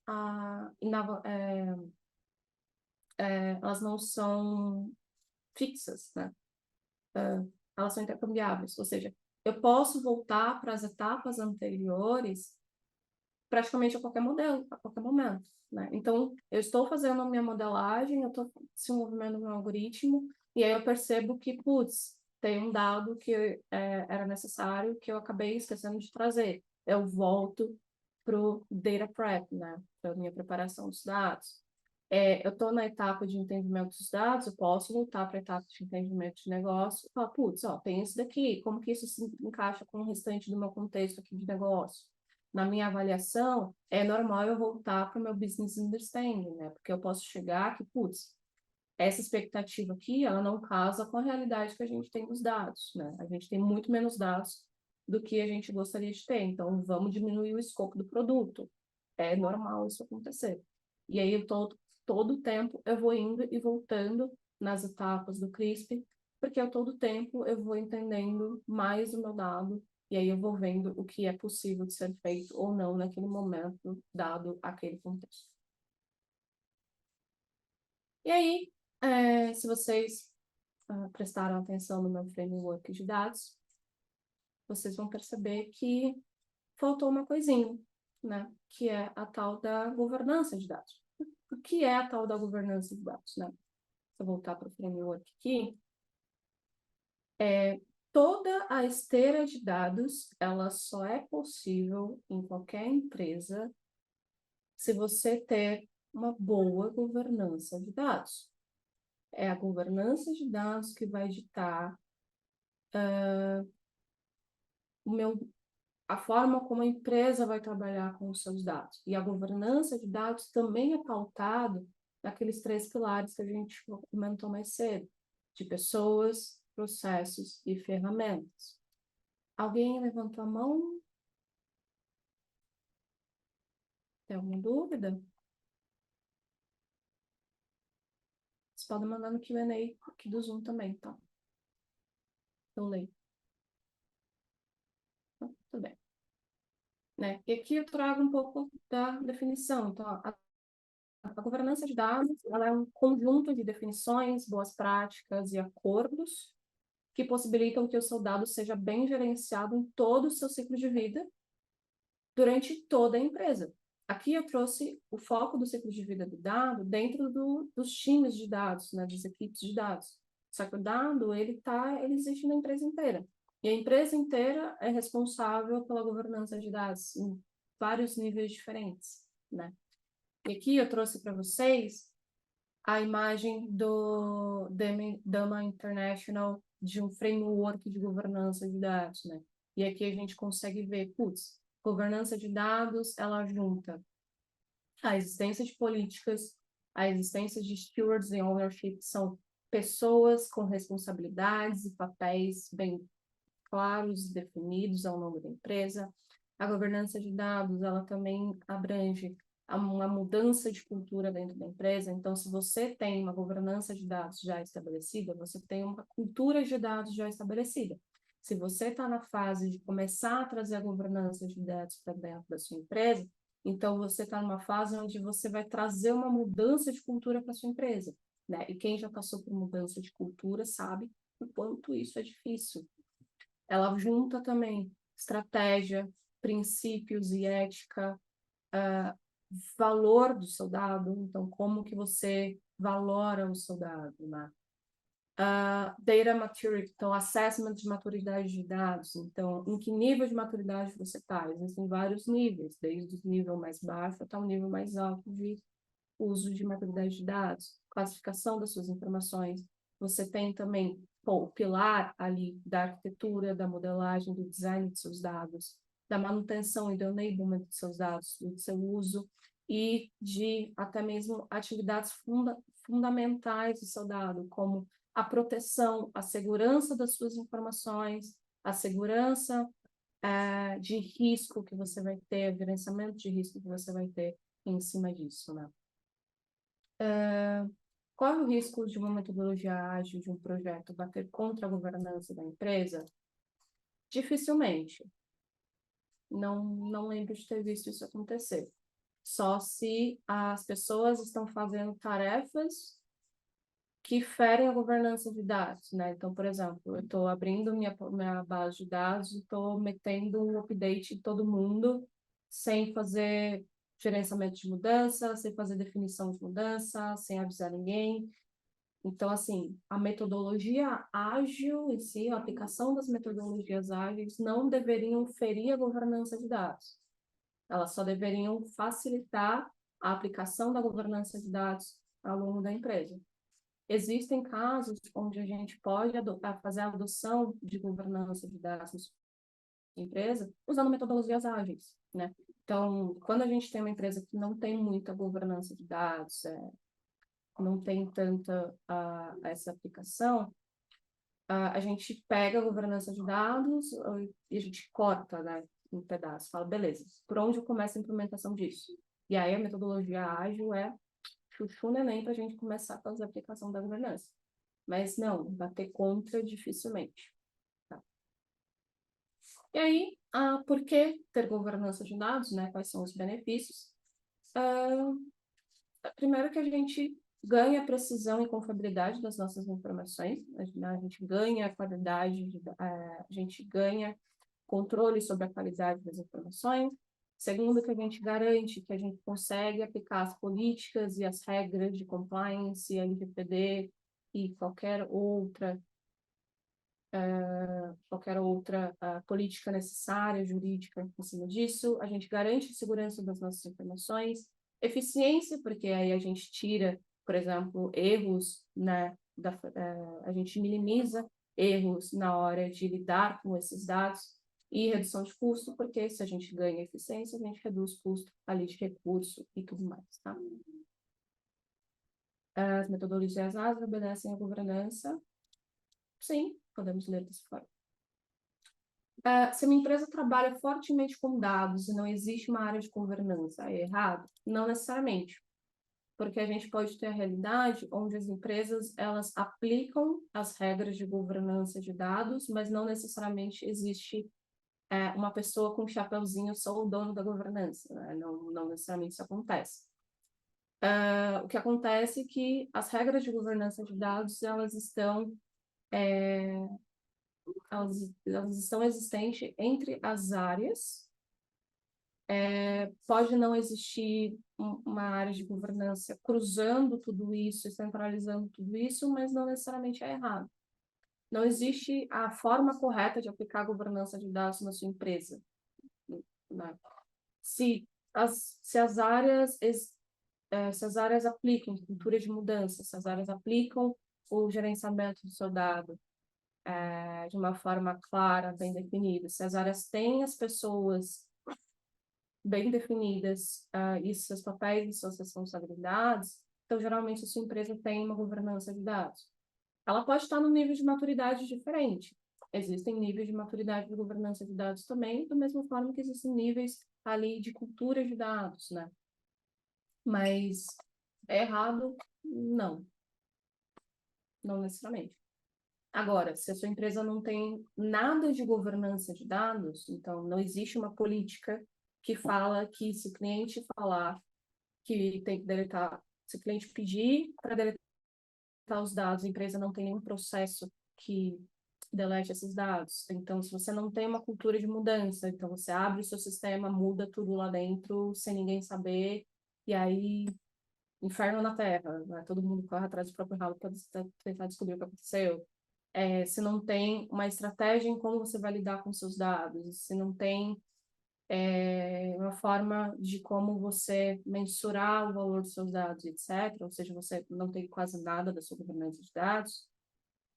elas não são fixas, né? Elas são intercambiáveis, ou seja, eu posso voltar para as etapas anteriores praticamente a qualquer modelo, a qualquer momento, né? Então, eu estou fazendo a minha modelagem, eu estou desenvolvendo meu algoritmo, e aí eu percebo que, putz, tem um dado que era necessário que eu acabei esquecendo de trazer. Eu volto para o data prep, né? Para a minha preparação dos dados. Eu estou na etapa de entendimento dos dados, eu posso voltar para a etapa de entendimento de negócio e falar, putz, ó, tem isso daqui, como que isso se encaixa com o restante do meu contexto aqui de negócio? Na minha avaliação, é normal eu voltar para o meu business understanding, né? Porque eu posso chegar que, putz, essa expectativa aqui, ela não casa com a realidade que a gente tem dos dados, né? A gente tem muito menos dados do que a gente gostaria de ter, então vamos diminuir o escopo do produto. É normal isso acontecer. E aí, todo o tempo eu vou indo e voltando nas etapas do CRISP, porque a todo tempo eu vou entendendo mais o meu dado, e aí eu vou vendo o que é possível de ser feito ou não naquele momento, dado aquele contexto. E aí, se vocês prestaram atenção no meu framework de dados, vocês vão perceber que faltou uma coisinha, né? Que é a tal da governança de dados. O que é a tal da governança de dados, né? Se eu voltar para o framework aqui, toda a esteira de dados, ela só é possível em qualquer empresa se você ter uma boa governança de dados. É a governança de dados que vai ditar a forma como a empresa vai trabalhar com os seus dados. E a governança de dados também é pautado naqueles 3 pilares que a gente comentou mais cedo, de pessoas, processos e ferramentas. Alguém levantou a mão? Tem alguma dúvida? Vocês podem mandar no Q&A aqui do Zoom também, tá? Eu leio. Então, tudo bem. Né? E aqui eu trago um pouco da definição. Então, a governança de dados, ela é um conjunto de definições, boas práticas e acordos que possibilitam que o seu dado seja bem gerenciado em todo o seu ciclo de vida durante toda a empresa. Aqui eu trouxe o foco do ciclo de vida do dado dentro dos times de dados, né, das equipes de dados. Só que o dado, ele existe na empresa inteira. E a empresa inteira é responsável pela governança de dados em vários níveis diferentes, né? E aqui eu trouxe para vocês a imagem do DAMA International de um framework de governança de dados, né? E aqui a gente consegue ver, putz, governança de dados, ela junta a existência de políticas, a existência de stewards e ownership, que são pessoas com responsabilidades e papéis bem claros, definidos ao longo da empresa. A governança de dados, ela também abrange uma mudança de cultura dentro da empresa. Então, se você tem uma governança de dados já estabelecida, você tem uma cultura de dados já estabelecida. Se você está na fase de começar a trazer a governança de dados para dentro da sua empresa, então você está numa fase onde você vai trazer uma mudança de cultura para sua empresa, né? E quem já passou por mudança de cultura sabe o quanto isso é difícil. Ela junta também estratégia, princípios e ética, valor do seu dado, então como que você valora o seu dado, né? Data maturity, então assessment de maturidade de dados, então em que nível de maturidade você está? Existem vários níveis, desde o nível mais baixo até o nível mais alto de uso de maturidade de dados, classificação das suas informações. Você tem também o pilar ali da arquitetura, da modelagem, do design de seus dados, da manutenção e do enablement de seus dados, do seu uso, e de até mesmo atividades fundamentais do seu dado, como a proteção, a segurança das suas informações, a segurança de risco que você vai ter, o gerenciamento de risco que você vai ter em cima disso, né? Qual é o risco de uma metodologia ágil, de um projeto, bater contra a governança da empresa? Dificilmente. Não lembro de ter visto isso acontecer. Só se as pessoas estão fazendo tarefas que ferem a governança de dados, né? Então, por exemplo, eu estou abrindo minha base de dados e estou metendo um update em todo mundo sem fazer gerenciamento de mudança, sem fazer definição de mudança, sem avisar ninguém. Então, assim, a metodologia ágil em si, a aplicação das metodologias ágeis não deveriam ferir a governança de dados. Elas só deveriam facilitar a aplicação da governança de dados ao longo da empresa. Existem casos onde a gente pode fazer a adoção de governança de dados na empresa usando metodologias ágeis, né? Então, quando a gente tem uma empresa que não tem muita governança de dados, não tem tanta essa aplicação, a gente pega a governança de dados e a gente corta, né, um pedaço, fala, beleza, por onde eu começo a implementação disso? E aí a metodologia ágil é chuchu neném para a gente começar a fazer a aplicação da governança. Mas não, bater contra dificilmente. Tá? E aí, por que ter governança de dados, né? Quais são os benefícios? Primeiro que a gente ganha precisão e confiabilidade das nossas informações, a gente ganha qualidade, a gente ganha controle sobre a qualidade das informações. Segundo, que a gente garante que a gente consegue aplicar as políticas e as regras de compliance, LGPD e qualquer outra política necessária, jurídica, em cima disso. A gente garante a segurança das nossas informações. Eficiência, porque aí a gente tira, por exemplo, erros, né, a gente minimiza erros na hora de lidar com esses dados. E redução de custo, porque se a gente ganha eficiência, a gente reduz custo ali de recurso e tudo mais, tá? As metodologias ágeis obedecem à governança? Sim, podemos ler dessa forma. Se uma empresa trabalha fortemente com dados e não existe uma área de governança, é errado? Não necessariamente, porque a gente pode ter a realidade onde as empresas elas aplicam as regras de governança de dados, mas não necessariamente existe uma pessoa com um chapeuzinho sou o dono da governança, né? Não necessariamente isso acontece. O que acontece é que as regras de governança de dados elas estão existentes entre as áreas. Pode não existir uma área de governança cruzando tudo isso, centralizando tudo isso, mas não necessariamente é errado. Não existe a forma correta de aplicar a governança de dados na sua empresa. Né? Se as áreas aplicam cultura de mudança, se as áreas aplicam o gerenciamento do seu dado de uma forma clara, bem definida, se as áreas têm as pessoas bem definidas e seus papéis e suas responsabilidades, então geralmente a sua empresa tem uma governança de dados. Ela pode estar num nível de maturidade diferente. Existem níveis de maturidade de governança de dados também, da mesma forma que existem níveis ali de cultura de dados, né? Mas é errado? Não. Não necessariamente. Agora, se a sua empresa não tem nada de governança de dados, então não existe uma política que fala que se o cliente falar que tem que deletar, se o cliente pedir para deletar os dados, a empresa não tem nenhum processo que delete esses dados. Então, se você não tem uma cultura de mudança, então você abre o seu sistema, muda tudo lá dentro, sem ninguém saber, e aí, inferno na Terra, né? Todo mundo corre atrás do próprio ralo para tentar descobrir o que aconteceu. Se não tem uma estratégia em como você vai lidar com seus dados, se não tem uma forma de como você mensurar o valor dos seus dados, etc. Ou seja, você não tem quase nada da sua governança de dados,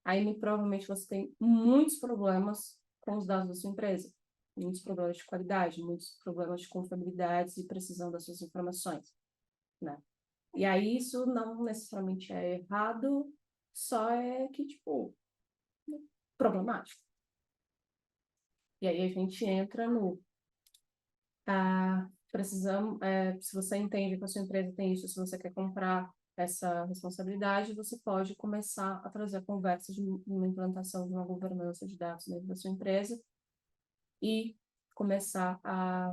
aí provavelmente você tem muitos problemas com os dados da sua empresa, muitos problemas de qualidade, muitos problemas de confiabilidade e precisão das suas informações, né? E aí isso não necessariamente é errado, só é que, tipo, problemático. E aí a gente entra no... precisamos, se você entende que a sua empresa tem isso, se você quer comprar essa responsabilidade, você pode começar a trazer a conversa de uma implantação de uma governança de dados dentro da sua empresa e começar a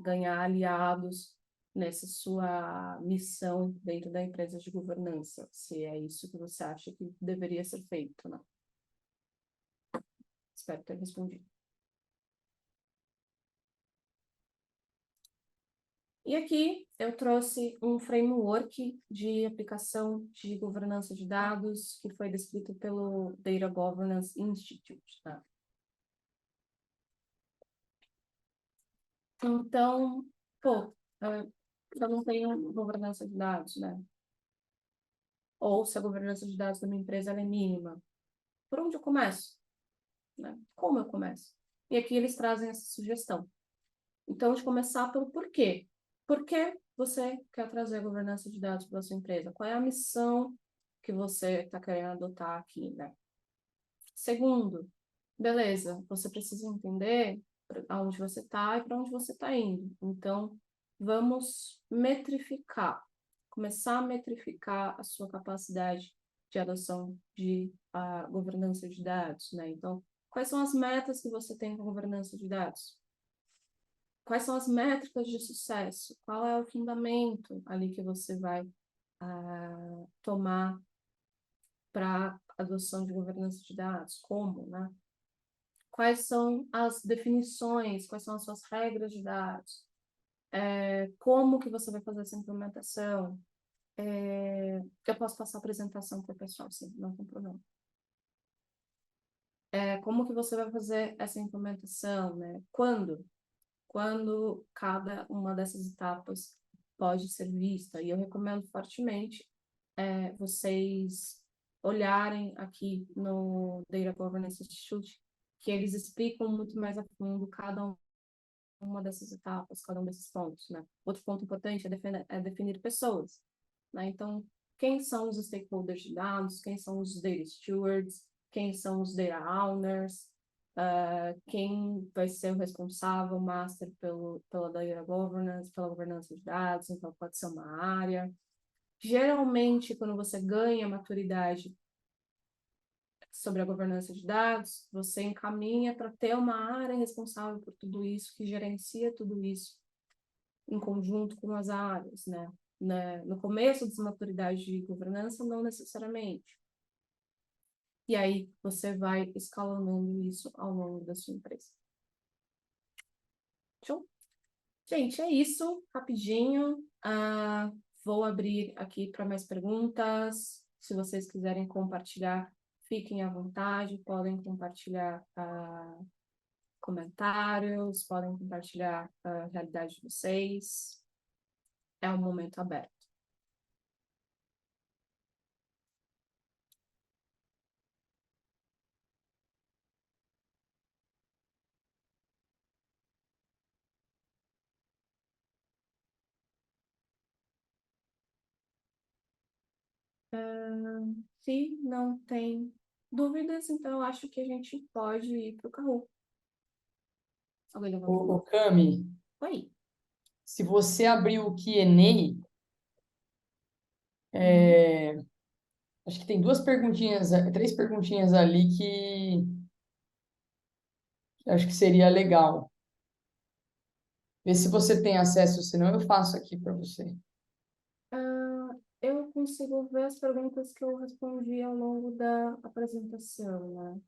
ganhar aliados nessa sua missão dentro da empresa de governança, se é isso que você acha que deveria ser feito, né? Espero ter respondido. E aqui eu trouxe um framework de aplicação de governança de dados que foi descrito pelo Data Governance Institute, tá? Então, eu não tenho governança de dados, né? Ou se a governança de dados da minha empresa ela é mínima. Por onde eu começo? Né? Como eu começo? E aqui eles trazem essa sugestão. Então, de começar pelo porquê. Por que você quer trazer a governança de dados para a sua empresa? Qual é a missão que você está querendo adotar aqui, né? Segundo, beleza, você precisa entender aonde você está e para onde você está indo. Então, vamos metrificar, começar a metrificar a sua capacidade de adoção de governança de dados, né? Então, quais são as metas que você tem com a governança de dados? Quais são as métricas de sucesso? Qual é o fundamento ali que você vai tomar para adoção de governança de dados? Como, né? Quais são as definições? Quais são as suas regras de dados? Como que você vai fazer essa implementação? Eu posso passar a apresentação para o pessoal, sim, não tem problema. Como que você vai fazer essa implementação, né? Quando? Quando cada uma dessas etapas pode ser vista. E eu recomendo fortemente vocês olharem aqui no Data Governance Institute, que eles explicam muito mais a fundo cada uma dessas etapas, cada um desses pontos, né? Outro ponto importante é definir pessoas, né? Então, quem são os stakeholders de dados, quem são os data stewards, quem são os data owners, quem vai ser o responsável, master pela data governance, pela governança de dados, então pode ser uma área. Geralmente, quando você ganha maturidade sobre a governança de dados, você encaminha para ter uma área responsável por tudo isso, que gerencia tudo isso em conjunto com as áreas, né? No começo da maturidade de governança, não necessariamente. E aí você vai escalonando isso ao longo da sua empresa. Show? Gente, é isso, rapidinho. Vou abrir aqui para mais perguntas. Se vocês quiserem compartilhar, fiquem à vontade, podem compartilhar comentários, podem compartilhar a realidade de vocês. É um momento aberto. Se não tem dúvidas, então eu acho que a gente pode ir para o Kahoot. Alguém levantou a mão? Cami, Oi. se você abrir o Q&A, acho que tem três perguntinhas ali que acho que seria legal. Vê se você tem acesso, senão eu faço aqui para você. Eu consigo ver as perguntas que eu respondi ao longo da apresentação, né?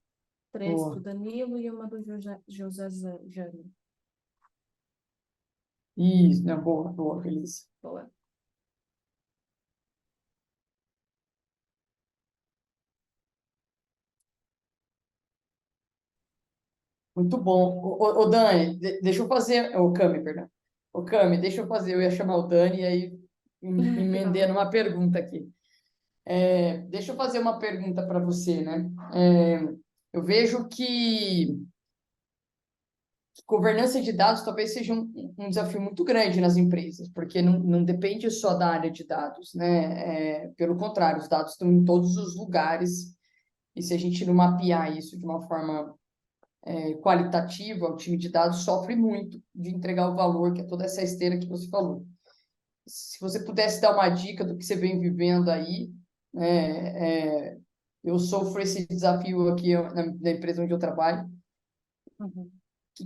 3 do Boa. Danilo e uma do José Jânio. Isso, não, boa, boa, beleza. Boa. Muito bom. Ô, Dani, deixa eu fazer. Ô, Cami, perdão. Ô, Cami, deixa eu fazer. Eu ia chamar o Dani e aí emendei numa pergunta aqui. Deixa eu fazer uma pergunta para você, né? Eu vejo que governança de dados talvez seja um desafio muito grande nas empresas, porque não depende só da área de dados, né? Pelo contrário, os dados estão em todos os lugares, e se a gente não mapear isso de uma forma qualitativa, o time de dados sofre muito de entregar o valor, que é toda essa esteira que você falou. Se você pudesse dar uma dica do que você vem vivendo aí, né? Eu sofro esse desafio aqui na empresa onde eu trabalho. Uhum.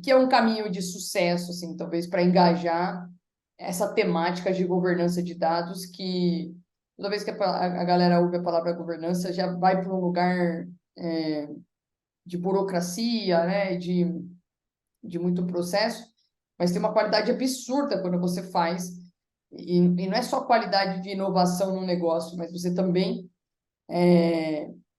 Que é um caminho de sucesso, assim, talvez para engajar essa temática de governança de dados que toda vez que a galera ouve a palavra governança já vai para um lugar de burocracia, né, de muito processo, mas tem uma qualidade absurda quando você faz, e não é só qualidade de inovação no negócio, mas você também,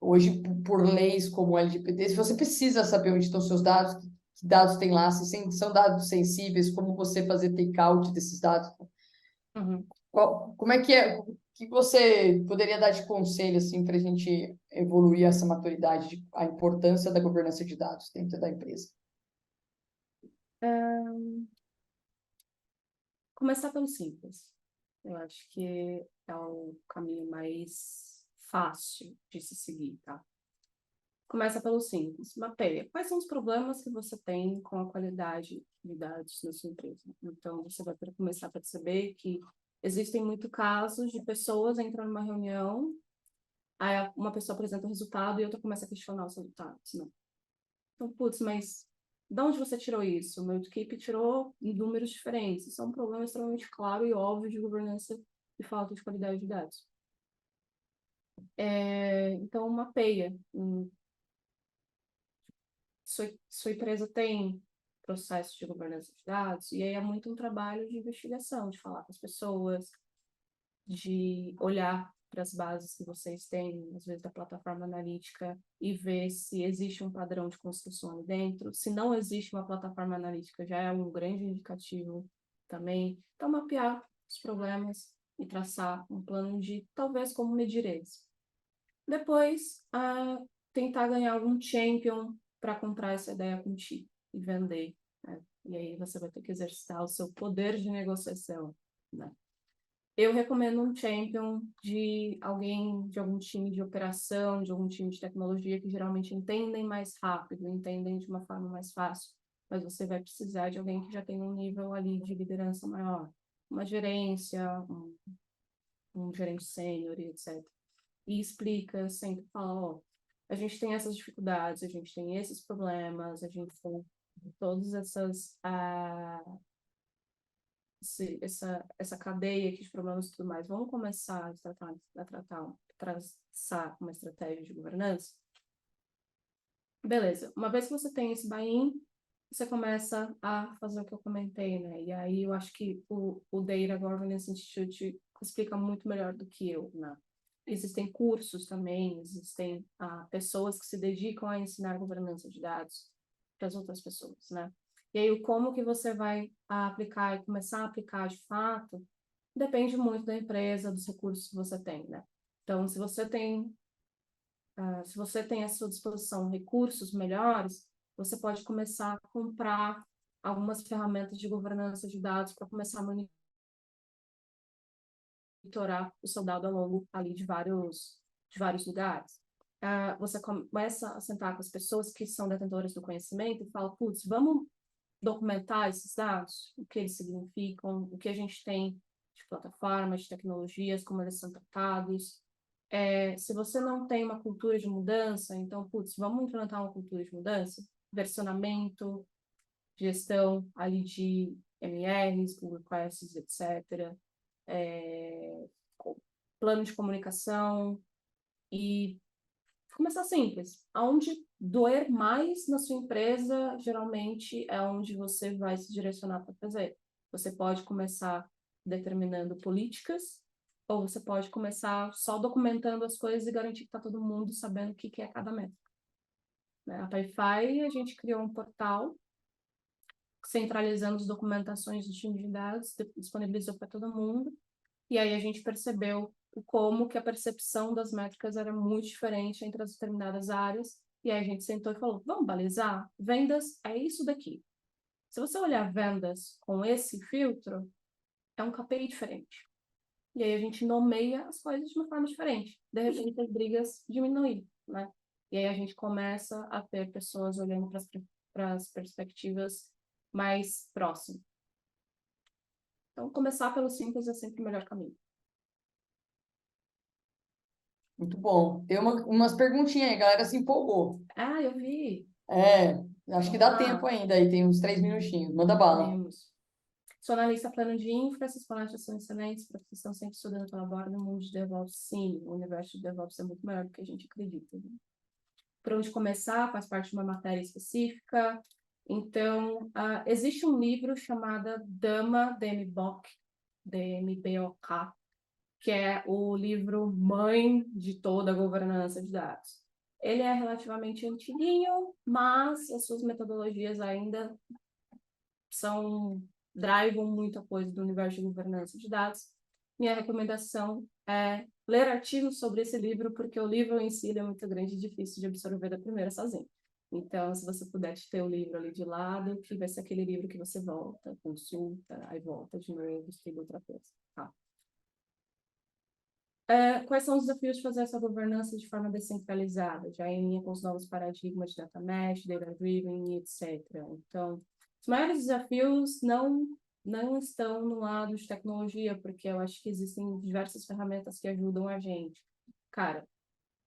hoje, por leis como o LGPD, se você precisa saber onde estão seus dados, que dados tem lá, se são dados sensíveis, como você fazer take-out desses dados. Uhum. Como é que é? O que você poderia dar de conselho assim, para a gente evoluir essa maturidade, a importância da governança de dados dentro da empresa? Começar pelo simples. Eu acho que é o caminho mais fácil de se seguir, tá? Começa pelo simples. Mapeia. Quais são os problemas que você tem com a qualidade de dados na sua empresa? Então, você vai começar a perceber que existem muitos casos de pessoas entrando numa reunião, aí uma pessoa apresenta o resultado e outra começa a questionar os resultados, né? Então, putz, mas de onde você tirou isso? O meu equipe tirou em números diferentes. Isso é um problema extremamente claro e óbvio de governança e falta de qualidade de dados. Então, mapeia. Sua empresa tem processo de governança de dados, e aí é muito um trabalho de investigação, de falar com as pessoas, de olhar para as bases que vocês têm, às vezes da plataforma analítica, e ver se existe um padrão de construção ali dentro. Se não existe uma plataforma analítica, já é um grande indicativo também. Então, mapear os problemas e traçar um plano de, talvez, como medir eles. Depois, tentar ganhar algum champion para comprar essa ideia contigo e vender, né? E aí você vai ter que exercitar o seu poder de negociação, né? Eu recomendo um champion de alguém, de algum time de operação, de algum time de tecnologia que geralmente entendem mais rápido, entendem de uma forma mais fácil, mas você vai precisar de alguém que já tem um nível ali de liderança maior, uma gerência, um gerente sênior, etc. E explica, sempre fala, ó, a gente tem essas dificuldades, a gente tem esses problemas, a gente tem todas essa cadeia aqui de problemas e tudo mais. Vamos começar traçar uma estratégia de governança? Beleza. Uma vez que você tem esse buy-in, você começa a fazer o que eu comentei, né? E aí eu acho que o Data Governance Institute explica muito melhor do que eu, né? Existem cursos também, existem pessoas que se dedicam a ensinar governança de dados para as outras pessoas, né? E aí, como que você vai aplicar e começar a aplicar de fato, depende muito da empresa, dos recursos que você tem, né? Então, se você tem à sua disposição recursos melhores, você pode começar a comprar algumas ferramentas de governança de dados para começar a monitorar o seu dado ao longo ali de vários lugares. Você começa a sentar com as pessoas que são detentoras do conhecimento e fala, putz, vamos documentar esses dados, o que eles significam, o que a gente tem de plataformas, de tecnologias, como eles são tratados. Se você não tem uma cultura de mudança, então, putz, vamos implementar uma cultura de mudança, versionamento, gestão ali de MRs, pull requests, etc. Plano de comunicação e começar simples. Aonde doer mais na sua empresa, geralmente é onde você vai se direcionar para fazer. Você pode começar determinando políticas, ou você pode começar só documentando as coisas e garantir que está todo mundo sabendo o que é cada métrica. A Pipefy, a gente criou um portal centralizando as documentações do time de dados, disponibilizou para todo mundo, e aí a gente percebeu como que a percepção das métricas era muito diferente entre as determinadas áreas, e aí a gente sentou e falou, vamos balizar? Vendas é isso daqui. Se você olhar vendas com esse filtro, é um KPI diferente. E aí a gente nomeia as coisas de uma forma diferente. De repente, as brigas diminuem, né? E aí a gente começa a ter pessoas olhando para as perspectivas mais próximas. Então, começar pelo simples é sempre o melhor caminho. Muito bom. Tem umas perguntinhas aí, a galera se empolgou. Ah, eu vi. Acho que Vamos dá lá. tempo ainda aí, tem uns 3 minutinhos. Manda bala. Temos. Sou analista plano de infra, essas palestras são excelentes, porque estão sempre estudando pela borda no mundo de DevOps. Sim, o universo de DevOps é muito maior do que a gente acredita. Né? Por onde começar, faz parte de uma matéria específica. Então, existe um livro chamado Dama, DMBOK, DMBOK, que é o livro mãe de toda a governança de dados. Ele é relativamente antiguinho, mas as suas metodologias ainda drivam muita coisa do universo de governança de dados. Minha recomendação é ler artigos sobre esse livro, porque o livro em si é muito grande e difícil de absorver da primeira sozinho. Então, se você puder ter o livro ali de lado, que vai ser aquele livro que você volta, consulta, aí volta de novo, estuda outra coisa. Tá? Quais são os desafios de fazer essa governança de forma descentralizada, já em linha com os novos paradigmas de data mesh, data-driven, etc. Então, os maiores desafios não estão no lado de tecnologia, porque eu acho que existem diversas ferramentas que ajudam a gente. Cara,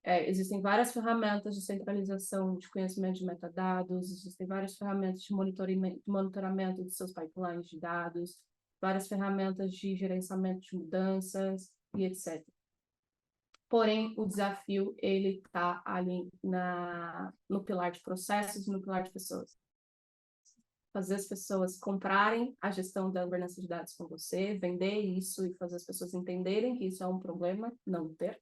existem várias ferramentas de centralização de conhecimento de metadados, existem várias ferramentas de monitoramento dos seus pipelines de dados, várias ferramentas de gerenciamento de mudanças e etc. Porém, o desafio, ele está ali no pilar de processos e no pilar de pessoas. Fazer as pessoas comprarem a gestão da governança de dados com você, vender isso e fazer as pessoas entenderem que isso é um problema, não ter.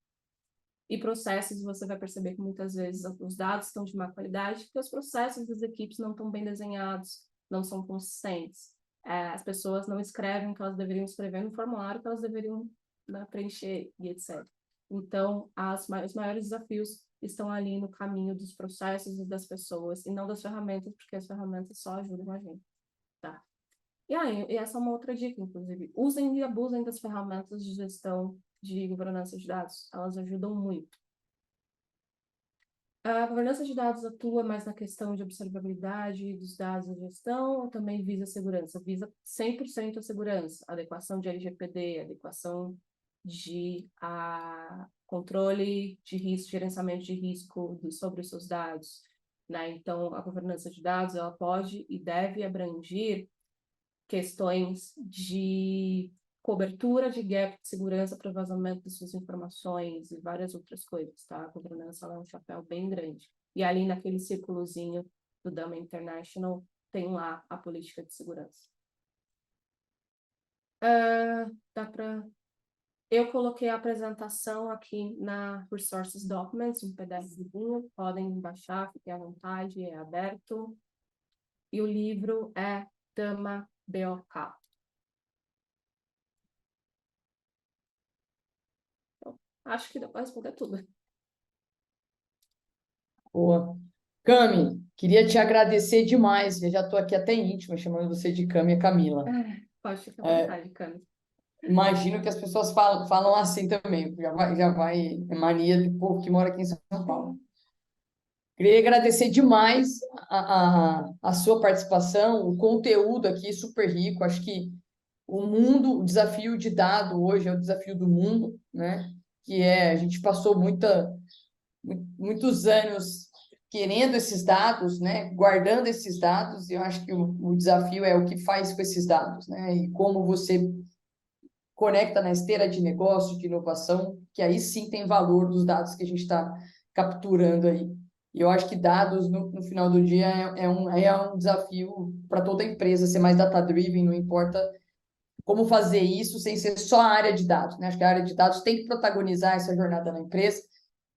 E processos, você vai perceber que muitas vezes os dados estão de má qualidade, porque os processos das equipes não estão bem desenhados, não são consistentes. As pessoas não escrevem o que elas deveriam escrever no formulário que elas deveriam, né, preencher e etc. Então, os maiores desafios estão ali no caminho dos processos e das pessoas, e não das ferramentas, porque as ferramentas só ajudam a gente, tá? E essa é uma outra dica, inclusive. Usem e abusem das ferramentas de gestão de governança de dados. Elas ajudam muito. A governança de dados atua mais na questão de observabilidade dos dados e gestão, ou também visa a segurança? Visa 100% a segurança, adequação de LGPD, adequação de controle de risco, gerenciamento de risco sobre os seus dados. Né? Então, a governança de dados ela pode e deve abranger questões de cobertura de gap de segurança para vazamento de suas informações e várias outras coisas, tá? A governança ela é um chapéu bem grande. E ali naquele círculozinho do Dama International tem lá a política de segurança. Eu coloquei a apresentação aqui na Resources Documents, um PDFzinho, podem baixar, fiquem à vontade, é aberto. E o livro é Dama BOK. Acho que dá para responder tudo. Boa. Cami, queria te agradecer demais. Eu já estou aqui até íntima, chamando você de Cami e Camila. Pode ficar à vontade, Cami. Imagino que as pessoas falam assim também. É mania de povo que mora aqui em São Paulo. Queria agradecer demais a sua participação, o conteúdo aqui super rico. Acho que o desafio de dado hoje é o desafio do mundo, né? A gente passou muitos anos querendo esses dados, né? Guardando esses dados, e eu acho que o desafio é o que faz com esses dados, né? E como você conecta na esteira de negócio, de inovação, que aí sim tem valor dos dados que a gente está capturando aí. E eu acho que dados, no final do dia, é um desafio para toda empresa ser mais data-driven, não importa como fazer isso sem ser só a área de dados, né? Acho que a área de dados tem que protagonizar essa jornada na empresa,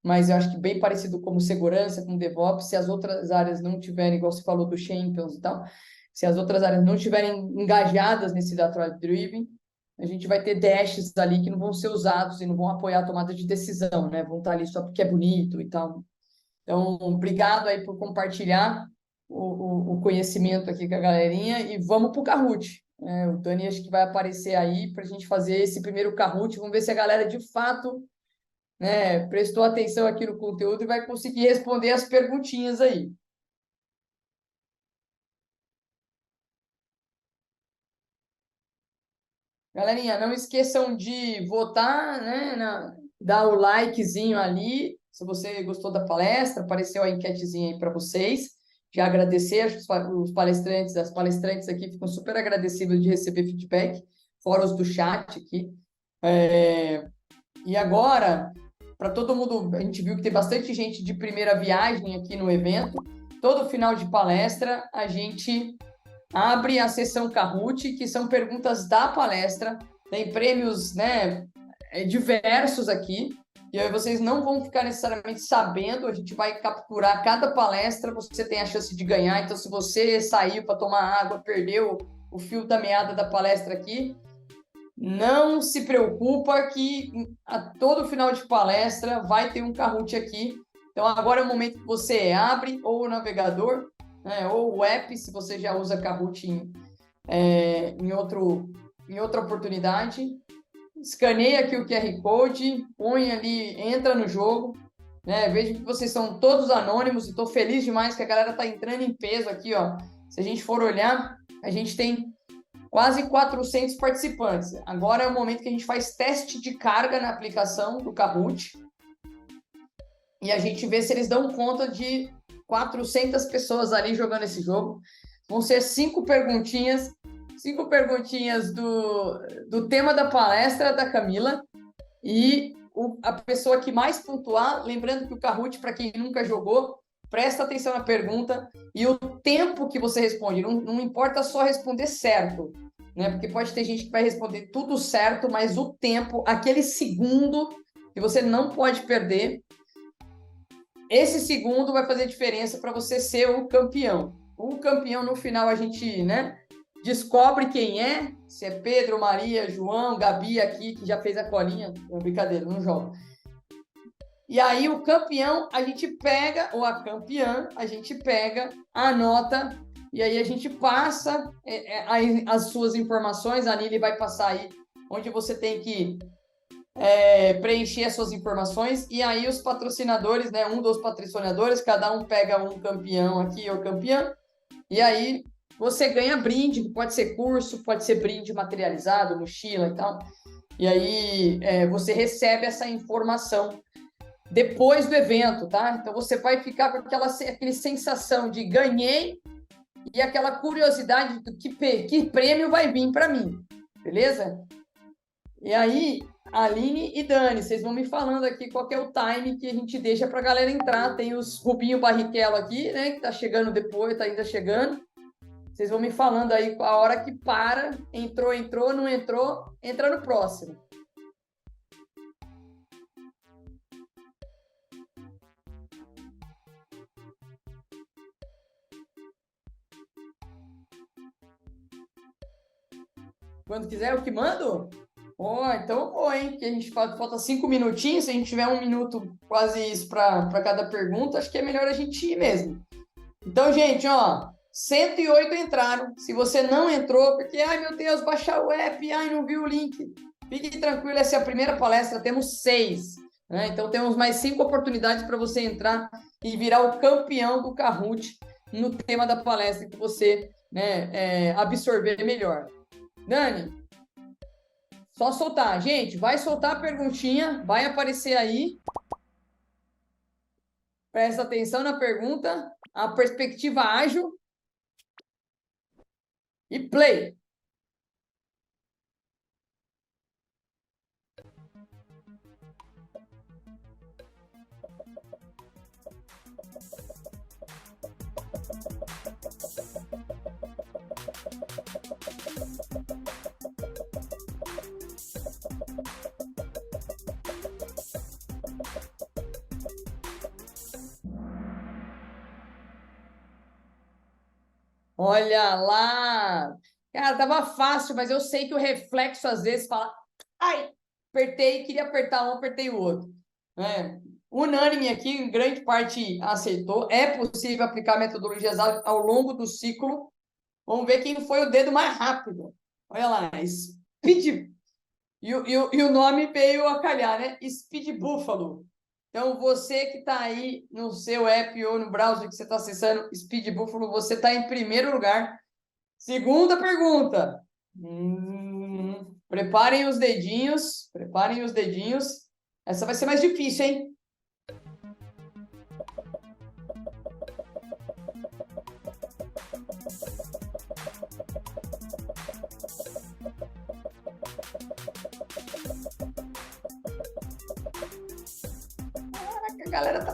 mas eu acho que bem parecido como segurança, com DevOps, se as outras áreas não tiverem, igual você falou do Champions e tal, se as outras áreas não estiverem engajadas nesse data-driven, a gente vai ter dashes ali que não vão ser usados e não vão apoiar a tomada de decisão, né? Vão estar ali só porque é bonito e tal. Então, obrigado aí por compartilhar o conhecimento aqui com a galerinha e vamos para o Kahoot. O Dani acho que vai aparecer aí para a gente fazer esse primeiro Kahoot. Vamos ver se a galera de fato, né, prestou atenção aqui no conteúdo e vai conseguir responder as perguntinhas aí. Galerinha, não esqueçam de votar, né, dar o likezinho ali, se você gostou da palestra, apareceu a enquetezinha aí para vocês. Já agradecer, acho que os palestrantes, as palestrantes aqui ficam super agradecidos de receber feedback, fora os do chat aqui. E agora, para todo mundo, a gente viu que tem bastante gente de primeira viagem aqui no evento. Todo final de palestra, a gente abre a sessão Kahoot, que são perguntas da palestra. Tem prêmios, né, diversos aqui. E aí vocês não vão ficar necessariamente sabendo, a gente vai capturar cada palestra, você tem a chance de ganhar. Então, se você saiu para tomar água, perdeu o fio da meada da palestra aqui, não se preocupa que a todo final de palestra vai ter um Kahoot aqui. Então, agora é o momento que você abre ou o navegador, né, ou o app, se você já usa Kahoot em outra oportunidade. Escaneia aqui o QR Code, põe ali, entra no jogo. Né? Vejo que vocês são todos anônimos e estou feliz demais que a galera está entrando em peso aqui. Ó. Se a gente for olhar, a gente tem quase 400 participantes. Agora é o momento que a gente faz teste de carga na aplicação do Kahoot e a gente vê se eles dão conta de 400 pessoas ali jogando esse jogo. Vão ser 5 perguntinhas do tema da palestra da Camila e a pessoa que mais pontuar, lembrando que o Kahoot, para quem nunca jogou, presta atenção na pergunta e o tempo que você responde. Não importa só responder certo, né? Porque pode ter gente que vai responder tudo certo, mas o tempo, aquele segundo que você não pode perder, esse segundo vai fazer diferença para você ser o campeão. O campeão, no final, a gente, né, descobre quem é, se é Pedro, Maria, João, Gabi aqui, que já fez a colinha. Não, brincadeira, não joga. E aí o campeão, a gente pega, ou a campeã, a gente pega a nota, e aí a gente passa as suas informações, a Nili vai passar aí onde você tem que preencher as suas informações, e aí os patrocinadores, né, um dos patrocinadores, cada um pega um campeão aqui ou campeã, e aí você ganha brinde, pode ser curso, pode ser brinde materializado, mochila e tal, e aí você recebe essa informação depois do evento, tá? Então você vai ficar com aquela sensação de ganhei e aquela curiosidade do que prêmio vai vir para mim, beleza? E aí, Aline e Dani, vocês vão me falando aqui qual que é o time que a gente deixa para a galera entrar. Tem os Rubinho Barrichello aqui, né? Que tá chegando depois, tá ainda chegando. Vocês vão me falando aí a hora que para, entrou, não entrou, entra no próximo. Quando quiser, eu que mando? Então vou, hein? Porque a gente falta 5 minutinhos. Se a gente tiver 1 minuto, quase isso, para cada pergunta, acho que é melhor a gente ir mesmo. Então, gente, 108 entraram. Se você não entrou, porque, ai meu Deus, baixar o app, ai, não vi o link. Fique tranquilo, essa é a primeira palestra, temos 6. Né? Então, temos mais 5 oportunidades para você entrar e virar o campeão do Kahoot no tema da palestra que você, né, absorver melhor. Dani, só soltar. Gente, vai soltar a perguntinha, vai aparecer aí. Presta atenção na pergunta, a perspectiva ágil. E play. Olha lá! Cara, tava fácil, mas eu sei que o reflexo às vezes fala, ai, apertei, queria apertar um, apertei o outro. Unânime aqui, grande parte aceitou. É possível aplicar metodologias ao longo do ciclo. Vamos ver quem foi o dedo mais rápido. Olha lá, Speed. E o nome veio a calhar, né? Speed Buffalo. Então, você que está aí no seu app ou no browser que você está acessando, Speed Buffalo, você está em primeiro lugar. Segunda pergunta. Preparem os dedinhos. Preparem os dedinhos. Essa vai ser mais difícil, hein? Caraca, a galera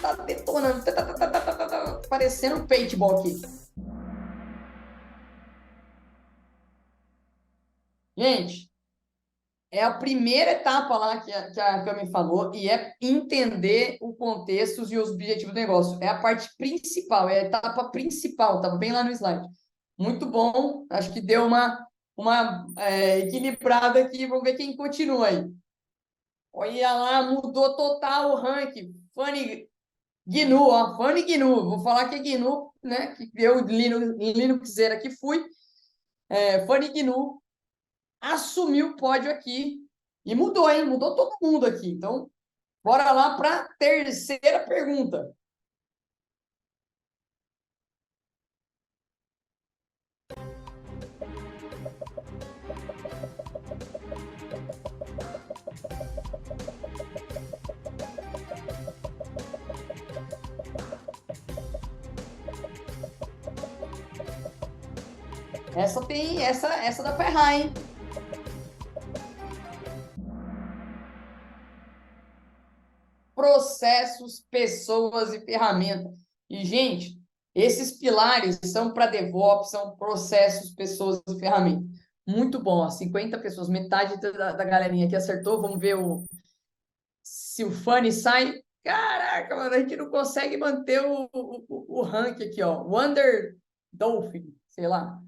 tá detonando. Tá parecendo um paintball aqui. Gente, é a primeira etapa lá que a Cami falou, e é entender o contexto e os objetivos do negócio. É a parte principal, é a etapa principal, estava bem lá no slide. Muito bom, acho que deu uma equilibrada aqui, vamos ver quem continua aí. Olha lá, mudou total o ranking. Fanny GNU, ó, Fanny GNU, vou falar que é GNU, né, que eu, Linuxera que fui, Fanny GNU, assumiu o pódio aqui e mudou, hein? Mudou todo mundo aqui. Então, bora lá para a terceira pergunta. Essa dá para errar, hein? Processos, pessoas e ferramentas. E, gente, esses pilares são para DevOps, são processos, pessoas e ferramentas. Muito bom, ó, 50 pessoas, metade da galerinha que acertou. Vamos ver se o Fanny sai. Caraca, mano, a gente não consegue manter o rank aqui, ó. Wonder Dolphin, sei lá.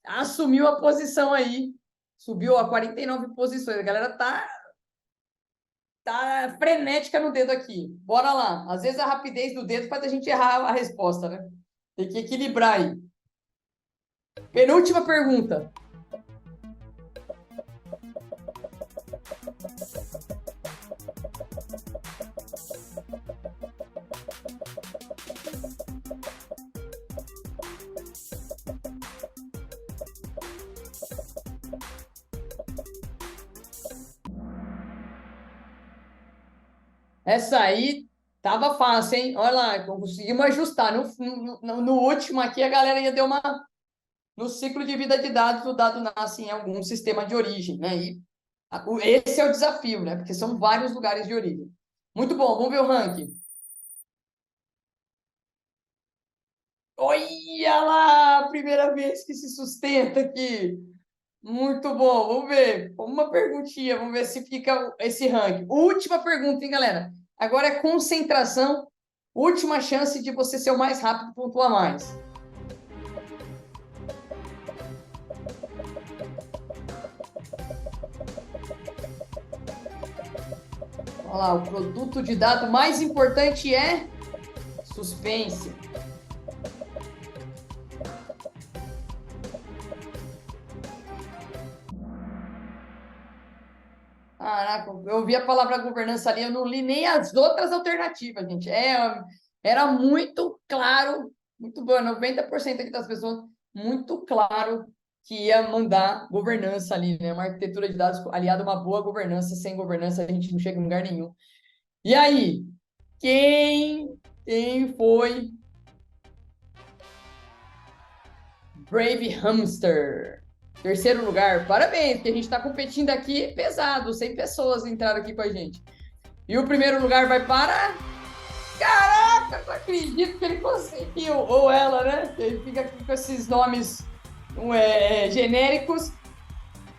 Assumiu a posição aí. Subiu a 49 posições. A galera tá frenética no dedo aqui. Bora lá. Às vezes a rapidez do dedo faz a gente errar a resposta, né? Tem que equilibrar aí. Penúltima pergunta. Essa aí tava fácil, hein? Olha lá, conseguimos ajustar. No último aqui, a galera ia deu uma. No ciclo de vida de dados, o dado nasce em algum sistema de origem, né? E esse é o desafio, né? Porque são vários lugares de origem. Muito bom, vamos ver o ranking. Olha lá, primeira vez que se sustenta aqui. Muito bom, vamos ver. Uma perguntinha, vamos ver se fica esse ranking. Última pergunta, hein, galera? Agora é concentração. Última chance de você ser o mais rápido e pontuar mais. Olha lá, o produto de dado mais importante é suspense. Caraca, eu vi a palavra governança ali, eu não li nem as outras alternativas, gente. Era muito claro, muito bom, 90% aqui das pessoas, muito claro que ia mandar governança ali, né? Uma arquitetura de dados aliada a uma boa governança. Sem governança, a gente não chega em lugar nenhum. E aí, quem foi Brave Hamster? Terceiro lugar, parabéns, porque a gente está competindo aqui pesado, 100 pessoas entraram aqui com a gente. E o primeiro lugar vai para... Caraca, não acredito que ele conseguiu, ou ela, né? Ele fica aqui com esses nomes genéricos.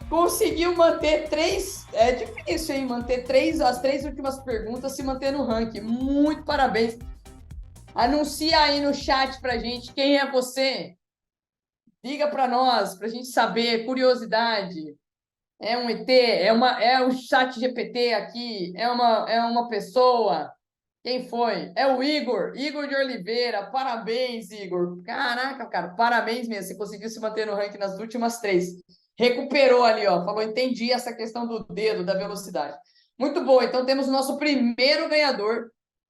Conseguiu manter três... É difícil, hein? Manter as três últimas perguntas, se manter no ranking. Muito parabéns. Anuncia aí no chat pra gente quem é você. Diga para nós, para a gente saber, curiosidade. É um ET? É um chat GPT aqui? É uma pessoa? Quem foi? É o Igor de Oliveira. Parabéns, Igor. Caraca, cara, parabéns mesmo. Você conseguiu se manter no ranking nas últimas 3. Recuperou ali, ó. Falou, entendi essa questão do dedo, da velocidade. Muito bom. Então temos o nosso primeiro ganhador